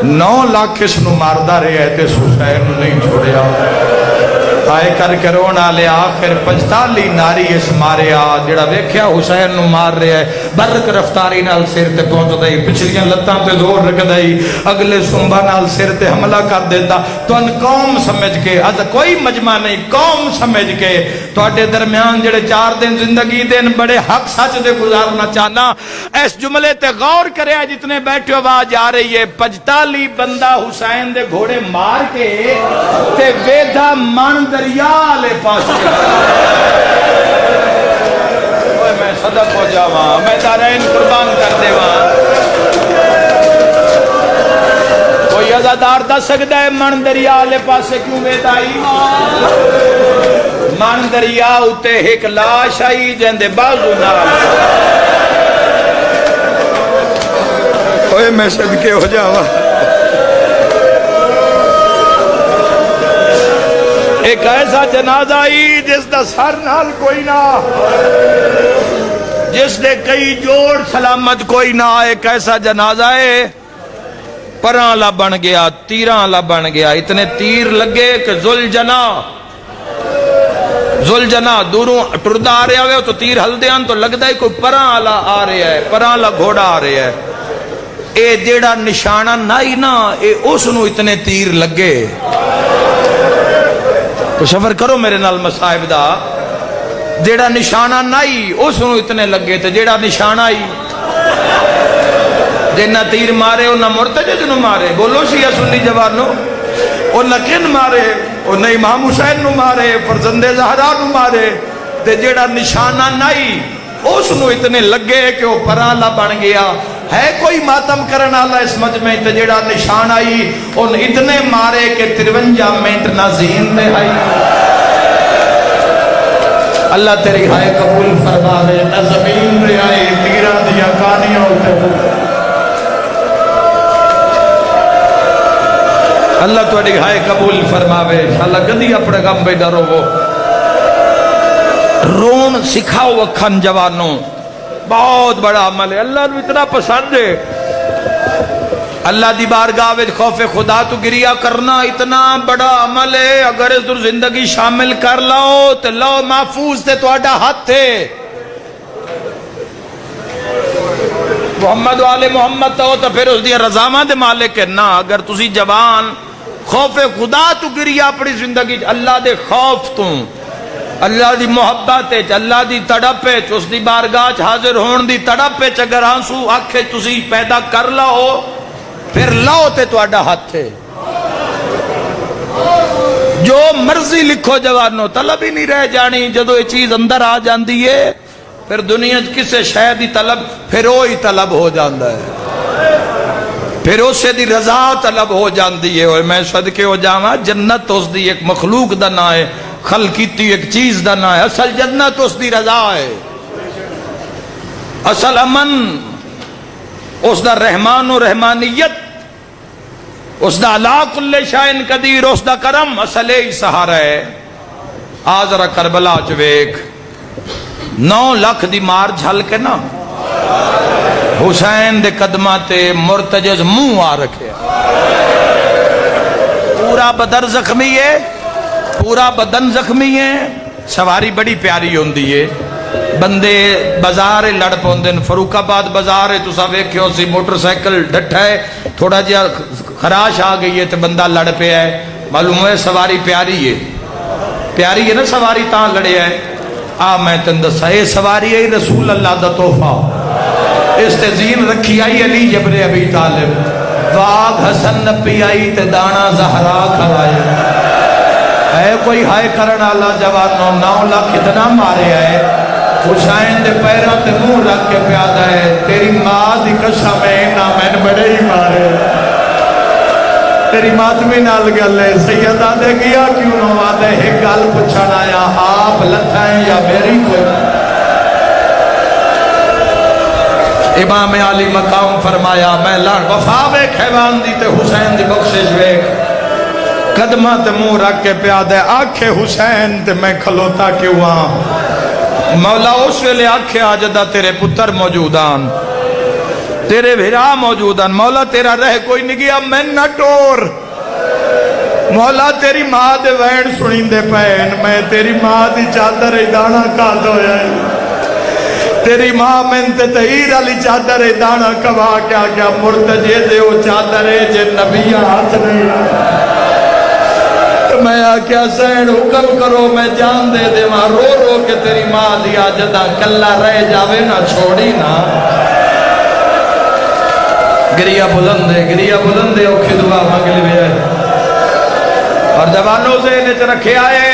9 لاکھ اس نو ماردا رہے ہے تے حسین نو نہیں چھوڑیا۔ آئے کر کے رونا لے، آخر 45 ناری اس ماریا، جڑا ویکھیا حسین نو مار رہا ہے، برک رفتاری نال سر تے پہنچ دئی، پچھلیاں لتاں تے زور رکھ دئی، اگلے سنبا نال سر تے حملہ کر دیتا۔ تو ان قوم سمجھ کے، از کوئی مجمع نہیں، قوم سمجھ کے تواڈے درمیان جڑے 4 دن زندگی دن بڑے حق سچ دے گزارنا چاہنا، اس جملے تے غور کرے جتنے بیٹھے آواز آ رہی ہے۔ 45 بندہ حسین دے گھوڑے مار کے تے ویدھا من دریا لے پاس میں صدق ہو جاواں، میں دارین قربان کر دیواں۔ کوئی عزادار دا سکتا ہے من دریا لے پاسے کیوں ویدھا ایمان؟ من دریا اتے ایک لاش آئی جندے بازو نال، اوے میں صدقے ہو جاواں۔ ایک ایسا جنازہ ہی جس دا سر نال کوئی نہ، جس دے کئی جوڑ سلامت کوئی نہ۔ ایک ایسا جنازہ ہے پراں والا بن گیا، تیراں والا بن گیا، اتنے تیر لگے کہ ذوالجنا دوروں ٹردا آ رہا ہوئے تو تیر ہلدیاں تو لگدا ہے کوئی پراں والا آ رہا ہے، پراں والا گھوڑا آ رہا ہے۔ اے جیڑا نشانہ نائی نا، اے اس نو اتنے تیر لگے۔ تو سفر کرو میرے نال مصائب دا. جیڑا نشانہ نہیں اس نو اتنے لگے تے جیڑا نشانہ ہی جنہ تیر مارے انہاں مرتجد نو مارے. بولو شیعہ سنی جوانو, انہاں کن مارے؟ انہاں امام حسین نو مارے, فرزند زہرا نو مارے. تے جیڑا نشانہ نہیں اس نو اتنے لگے کہ وہ پرالا بن گیا. ہے کوئی ماتم کرنا اللہ اس مجمع تے جیڑا نشان آئی ان اتنے مارے کہ 53 منٹ نہ زین دے آئی. اللہ تیری ہائے قبول فرماوے, نہ زمین دے آئی تیرہ دیا کانیاں ہوتے ہوئے. اللہ تیری ہائے قبول فرماوے. اللہ گدی اپنے غم بے ڈرو وہ رون سکھاؤ اکھن جوانوں. بہت بڑا عمل ہے, اللہ نے اتنا پسند ہے. اللہ دی بارگاہ وچ خوف خدا تو گریا کرنا اتنا بڑا عمل ہے. اگر اس در زندگی شامل کر لو تو لو محفوظ تے تہاڈا ہاتھ ہے. محمد والے محمد تو پھر اس دی رضاماں دے مالک ہے نا. اگر تسی جوان خوف خدا تو گریا اپنی زندگی اللہ دے خوف تو, اللہ دی محبت ہے, اللہ دی تڑپ ہے, اس دی بارگاہ حاضر ہون دی تڑپ ہے, اگر آنسو آنکھیں تسی پیدا کر لو پھر لو تے تہاڈا ہاتھ ہے. جو مرضی لکھو جوانو طلب ہی نہیں رہ جانی. جدو یہ چیز اندر آ جاندی ہے پھر دنیا کسے شے دی طلب پھر وہی طلب ہو جاندا ہے, پھر اسے دی رضا طلب ہو جاندی ہے. اور میں صدقے ہو جاواں جنت اس دی ایک مخلوق دا نام ہے, خلق کیتی ایک چیز دا نام ہے. اصل جنت اس دی رضا ہے, اصل امن اس دا رحمان و رحمانیت, اس دا علا کل شائن قدیر, اس دا کرم اصل ہی سہارا ہے. آ ذرا کربلا چ ویکھ 9 لاکھ دی مار جھل کے نا حسین دے قدمہ تے مرتجز منہ آ رکھے, پورا بدن زخمی ہے, پورا بدن زخمی ہے. سواری بڑی پیاری ہوندی ہے, بندے بازار لڑ پوندے. فاروق آباد بازار ہے, تساں ویکھیو سی موٹر سائیکل ڈٹھا ہے, تھوڑا جہا خراش آ گئی ہے تے بندہ لڑ پیا ہے. معلوم ہے سواری پیاری ہے, پیاری ہے نا سواری تاں لڑیا ہے. میں تن دسا اے سواری ہے رسول اللہ دا تحفہ. اس تے زین رکھی آئی علی جبر ابی طالب, واگ حسن نپی آئی تے دانا زہرا کھوائے. ہے کوئی ہائے کرن والا جوانوں 9 لاکھ اتنا مارے ہے. حسین دے پیراں تے منہ رکھ کے پیادا ہے, تیری ماں دی قسم ہے نہ میں بڑے ہی مارے. تیری ماتمی نال گل ہے, سیدہ دے گیا کیوں نہ وعدے ایک گل پوچھن آیا, آپ لتھائیں یا میری کوئی. امام علی مقام فرمایا میں لان وفا ویکھ حیوان دی تے حسین دی بخشش ویکھ. قدمہ تے منہ رکھ کے پیادے آنکھے حسین تے میں کھلوتا کیوں ہاں. مولا اس ویلے آنکھے آجدہ تیرے پتر موجودان, تیرے بھرا موجودان. مولا تیرا رہ کوئی نہیں گیا میں نہ ٹور. مولا تیری ماں دے وین سنین دے پین, میں تیری ماں دی چادر دانا کھاد ہویا ہے. تیری ماں میں تے تہیر علی چادر دانا کبھا کیا کیا مرتجے دے وہ چادر جے نبی ہاتھ نہیں. میں آکیا سین حکم کرو میں جان دے دے ماں رو رو کے تیری ماں دیا جدہ کلہ رہ جاوے نہ چھوڑی نا. گریا بلندے اوکھی دعا مانگ لی ہے. اور جوانوں سے انہیں رکھے آئے,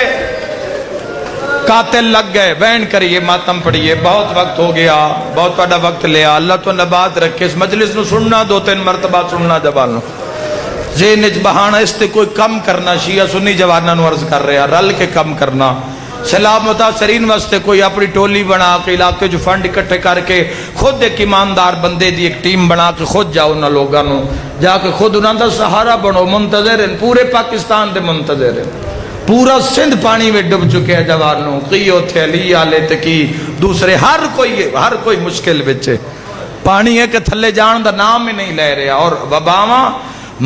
قاتل لگ گئے. وین کریے, ماتم پڑھیے, بہت وقت ہو گیا, بہت بڑا وقت لیا. اللہ تو نبات رکھے. اس مجلس نو سننا 2-3 مرتبہ سننا جوانوں. ذہن بہانا اس تے کوئی کم کرنا. شیعہ سنی جوانوں نو عرض کر رہے ہیں رل کے کم کرنا. سلام متاثرین واسطے کوئی اپنی ٹولی بنا کے علاقے جو فنڈ اکٹھے کر کے خود ایک ایماندار بندے دی ایک ٹیم بنا کے خود جاؤ نہ لوگاں نو جا کے خود انہاں دا سہارا بنو. منتظر ہیں پورے پاکستان دے, منتظر ہیں. پورا سندھ پانی میں ڈب چکے ہیں جوانوں. قیو تھے علی آلے تکی دوسرے ہر کوئی مشکل بچے. پانی ہے کہ تھلے جان دا نام ہی نہیں لے رہا. اور وباواں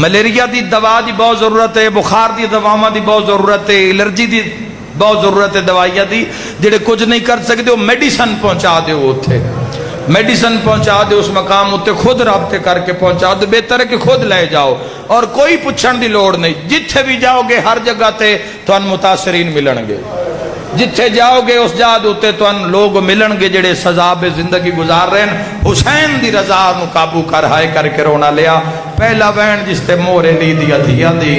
ملیریا دی دوا دی بہت ضرورت ہے, بخار دی دواواں دی بہت ضرورت ہے, الرجی دی بہت ضرورت ہے دوائیاں دی. جڑے کچھ نہیں کر سکتے وہ میڈیسن پہنچا دے. اوتھے میڈیسن پہنچا دے اس مقام اتے خود رابطے کر کے پہنچا دے، بہتر ہے کہ خود لے جاؤ، اور کوئی پوچھن دی لوڑ نہیں۔ جتھے بھی جاؤ گے ہر جگہ تے تُہن متاثرین ملن گے، جتھے جاؤ گے اس جاد اتے تُہن لوگ ملن گے جڑے سزاب زندگی گزار رہے ہیں۔ حسین دی رضا نو قابو کر ہائے کر کے رونا لیا۔ پہلا بین جس تے مورے لی دی ادھیا دی،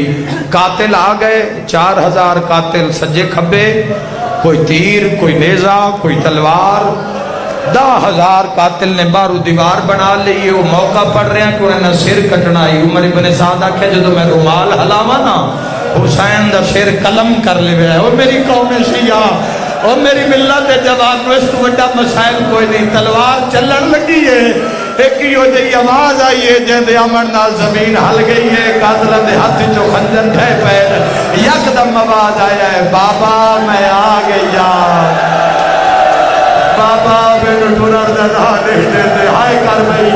قاتل آ گئے 4000 قاتل سجے کھبے، کوئی تیر، کوئی نیزہ، کوئی تلوار، 10,000 قاتل نے بارو دیوار بنا لی۔ وہ موقع پڑ رہے ہیں کہ انہیں نہ سر کٹنا ہی۔ عمر ابن سعد آکھے جدو میں رومال ہلاوا نا حسین دا سر قلم کر لے ہے۔ اور میری قوم شیعہ اور میری ملت جوان نو اس تو بڑا مسائل کوئی نہیں، تلوار چلن لگی ہے، ایک ہی ہو جائی آواز آئی ہے جے دے امن نال زمین ہل گئی ہے، قاتلہ دے ہاتھ جو خنجر تھے پیر، یکدم آواز آیا ہے بابا میں آ گیا، بابا میرے ٹرر دا راہ نہیں دیتے، ہائے کر بھئی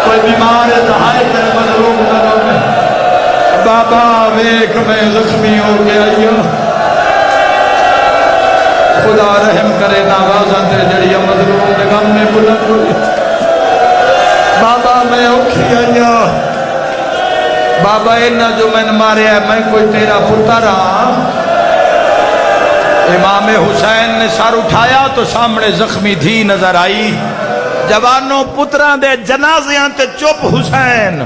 کوئی بیمار ہے تو ہائے کر مظلوم کرو میں، بابا ویک میں زخمی ہو گیا یوں، خدا رحم کرے نوازاں تے جڑی مظلوم دے غم میں بلند ہوئی، بابا میں اوکھی آیا، بابا اینا جو میں نے مارے ہے میں کوئی تیرا پتر ہاں۔ امام حسین نے سر اٹھایا تو سامنے زخمی دھی نظر آئی۔ جوانوں پتران دے جنازیاں تے چپ حسین،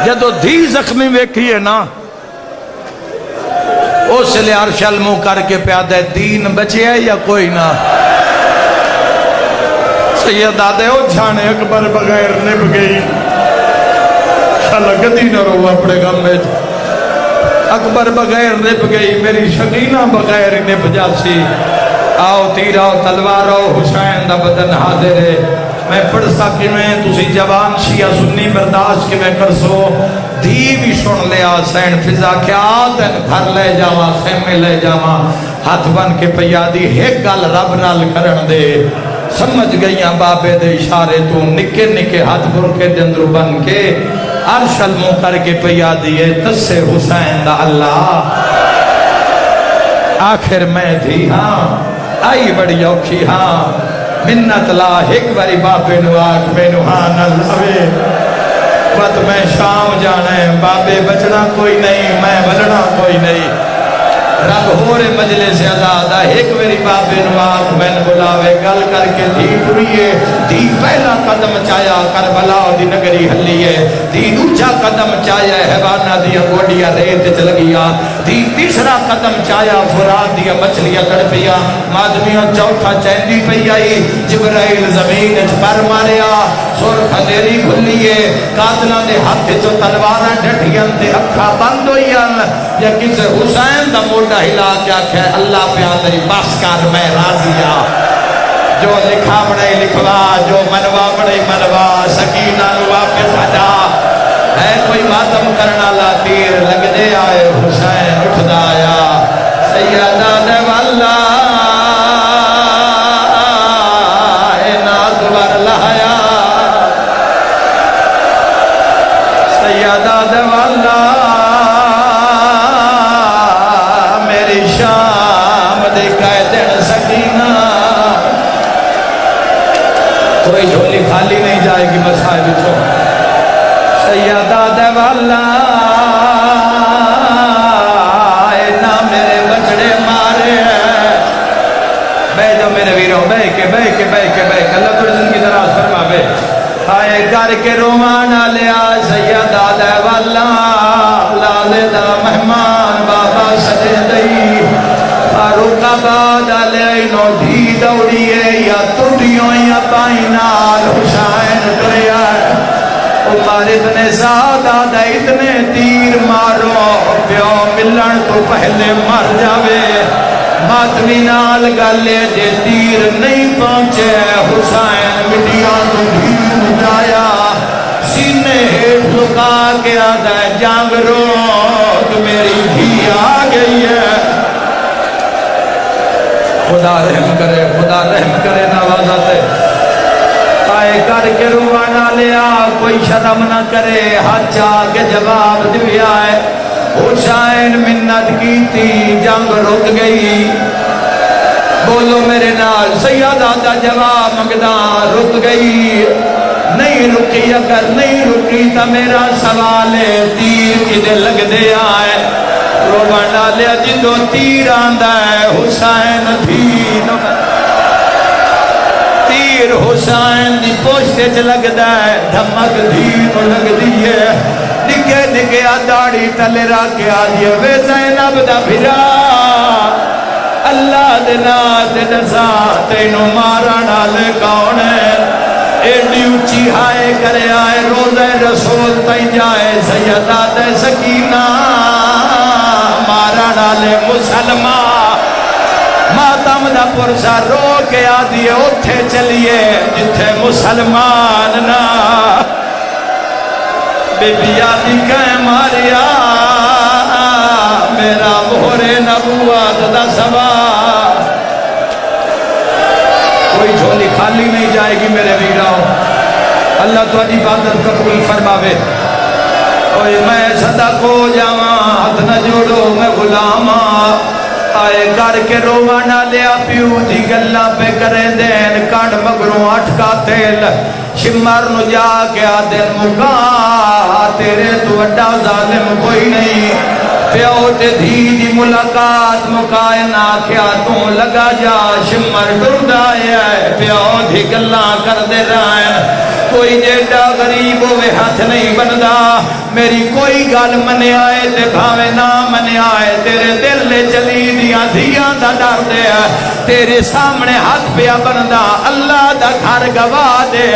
جدو دھی زخمی ویکھی ہے نا اس لئے عرش المو کر کے پیادہ دین بچے ہے یا کوئی نہ۔ سید آدھے ہو جھانے اکبر بغیر نب گئی، شالا گدی نہ رو اپنے غم میں، اکبر بغیر نب گئی، میری شکینہ بغیر نب جاسی، آؤ تیر آؤ تلوار آؤ، حسین دا بدن حاضر ہے۔ میں پڑھ سکی میں تُسی جوان شیعہ سنی برداشت کے میں کر سو، دھی بھی سن لیا حسین فضا کیا دن گھر لے جاواں خیمے لے جاواں، ہاتھ بن کے پیادی ایک گل رب نال کرن دے، سمجھ گئیاں بابے دے اشارے تو نکے نکے ہاتھ بھر کے دندرو بن کے عرش المو کر کے پیادی ہے تسے حسین دا اللہ۔ آخر میں تھی ہاں آئی بڑی اوکھی ہاں، منت لا ایک باری بابے نو آکھ میں نو ہاں نہ لاوے، وقت میں شام جانا ہے، بابے بچنا کوئی نہیں، میں بلنا کوئی نہیں، رب ہو رے مجلس آزادہ ایک میری بابے نو آکھ میں بلاوے، گل کر کے دھی ٹریے، دھی پہلا قدم چایا کربلا دی نگری ہلیے، دھی دوجا قدم چایا حیوانہ دیا گوڑیا ریت چلگیا، دھی تیسرا قدم چایا فرات دیا مچھلیا تڑپیا، مادمیاں چوتھا چیندی پی آئی، جبرائیل زمین پر ماریا، سور خدیری کھلیے، قاتلہ دے ہاتھ جو تلوارہ ڈھٹیاں دے اکھا بند ہوئیاں، یا کسے حسین دا موڑا ہلا کیا کہ اللہ پہ آدھری بس کر میں راضیا، جو لکھا بڑھائی لکھوا، جو منوا بڑھائی منوا، سکینہ نوا پہ سجا، ہے کوئی ماتم کرنا لا تیر لگ دے آئے حسین اٹھ دایا، سیدہ دے والا اے نازور لہیا، سیدہ دے والا میری شام دے قائدن سکینہ، کوئی جھولی خالی نہیں جائے گی مسائل تو، سیدہ دے والا اینا میرے بچڑے مارے ہیں، بے جو میرے ویروں بے کے اللہ تو زندگی دراز فرما بے، آئے کر کے رومانہ لیا سیدہ دے والا، لالے دا مہمان بابا سجے دئی، فاروق آباد علیہ نو دھی دوڑیے یا ٹوٹیوں یا پائنال حسین کریا، عمر ابن سعد آدھا اتنے تیر مارو پیو ملن تو پہلے مر جاوے، ماتمی نال گلے جے تیر نہیں پہنچے، حسین مٹیاں تو دھیر اٹھایا، سینے ہیٹ لکا کے آدھا جانگ روک میری دھی آ گئی ہے، خدا رحم کرے نوازاتے، آئے کر کے روانہ لیا، کوئی شرم نہ کرے، ہاتھ جا کے جواب دیا ہے، حسین منت کی تھی جنگ رک گئی، بولو میرے نال سیدہ دا جواب منگدا رک گئی نہیں رکی اگر نہیں رکی تا میرا سوال ہے تیر کدے لگ دے آئے روبان ڈالیا جدو تیر آندہ ہے حسین دین تیر حسین دی پوشتے چ لگ دا ہے دھمک دین لگ دیئے نکے نکے داڑی تلے راکے آدھئے وے زینب دا بھرا اللہ دینا دنسا تینو مارا نالے کون ہے ایڈی اچھی ہائے کرے آئے روزہ رسول تائیں جائے سیدات سکینہ مارا نالے مسلمان ماتم دا پرسا رو کے آدھئے اتھے چلیے جتھے مسلمان نا بی بی آدھی کہیں ماریا میرا مہر نبوت دا سبا کوئی جھولی خالی نہیں جائے گی میرے ویراؤ اللہ تو عبادت قبول فرماوے اوہ میں صدق ہو جاواں ہاتھ نہ جوڑو میں غلاما آئے کر کے روانا لیا پیو دی گلہ پہ کریں دین کانڈ مگروں اٹھکا تیل شمار نو جا کے آدھن مکا تیرے تو اڈا ظالم کوئی نہیں پیو تے دھی دی ملاقات مکائنا کیا تو لگا جا شمر ڈر دائے پیو دی گلہ کر دے رائے کوئی جیڈا غریب ہوئے ہاتھ نہیں بندہ میری کوئی گال منے آئے تے بھاوے نہ منے آئے تیرے دل لے چلی دیاں دھیاں دا ڈر دے تیرے سامنے ہاتھ پیا بندہ اللہ دا گھر گوا دے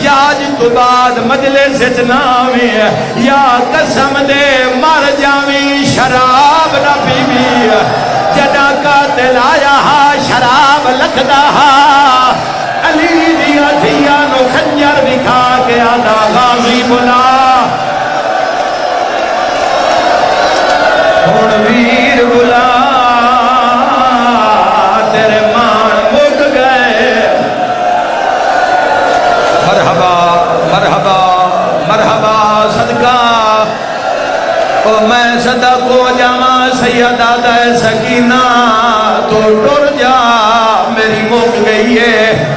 یا آج تو بعد مجلس جناوی یا قسم دے مر جاوی شراب نہ پیوی جنا قاتل آیا ہا شراب لکھدا ہا علی دیا دیا نو خنجر دکھا کے آدھا غازی بلا ہون ویر بلا تیرے مان مک گئے مرحبا مرحبا مرحبا صدقہ او میں صدق ہو جاواں سیدہ دا سکینہ تو ٹر جا میری مک گئی ہے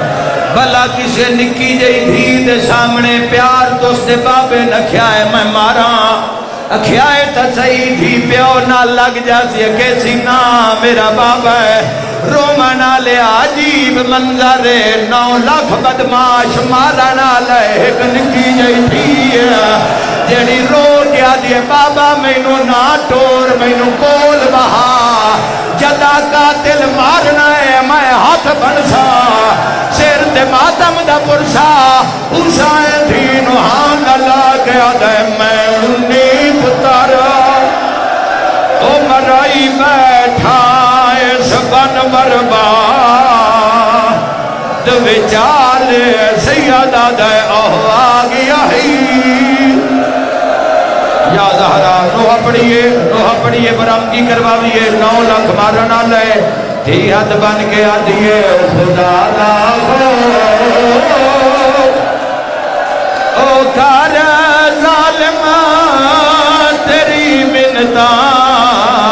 بھلا کسے نکی جئی دھی دے سامنے پیار تو اس دے بابے نکھیائے میں مارا اکھیائے تا صحیح دھی پیو نہ لگ جاسی کیسی نا میرا بابا ہے رومانا لے عجیب منظر 9 لاکھ بدماش مارا لے ایک نکی جئی دھی جیڑی رو گیا دیے بابا مینو نہ ٹور مینو کول بہا جدا قاتل مارنا ہے میں ہاتھ بنسا سیر تے ماتم دا پرسا حسین دین ہان اللہ کے آدھے میں انہی پتارا او مرائی بیٹھا اس بن بربا دو چال سیدہ دے اوہ آگیا ہی یا زہرا روح پڑیے برامگی کرواویے 9 لاکھ مارنا لے دھی حد بن کے آدھیے خدا دا ہو او کار ظالم تیری منتاں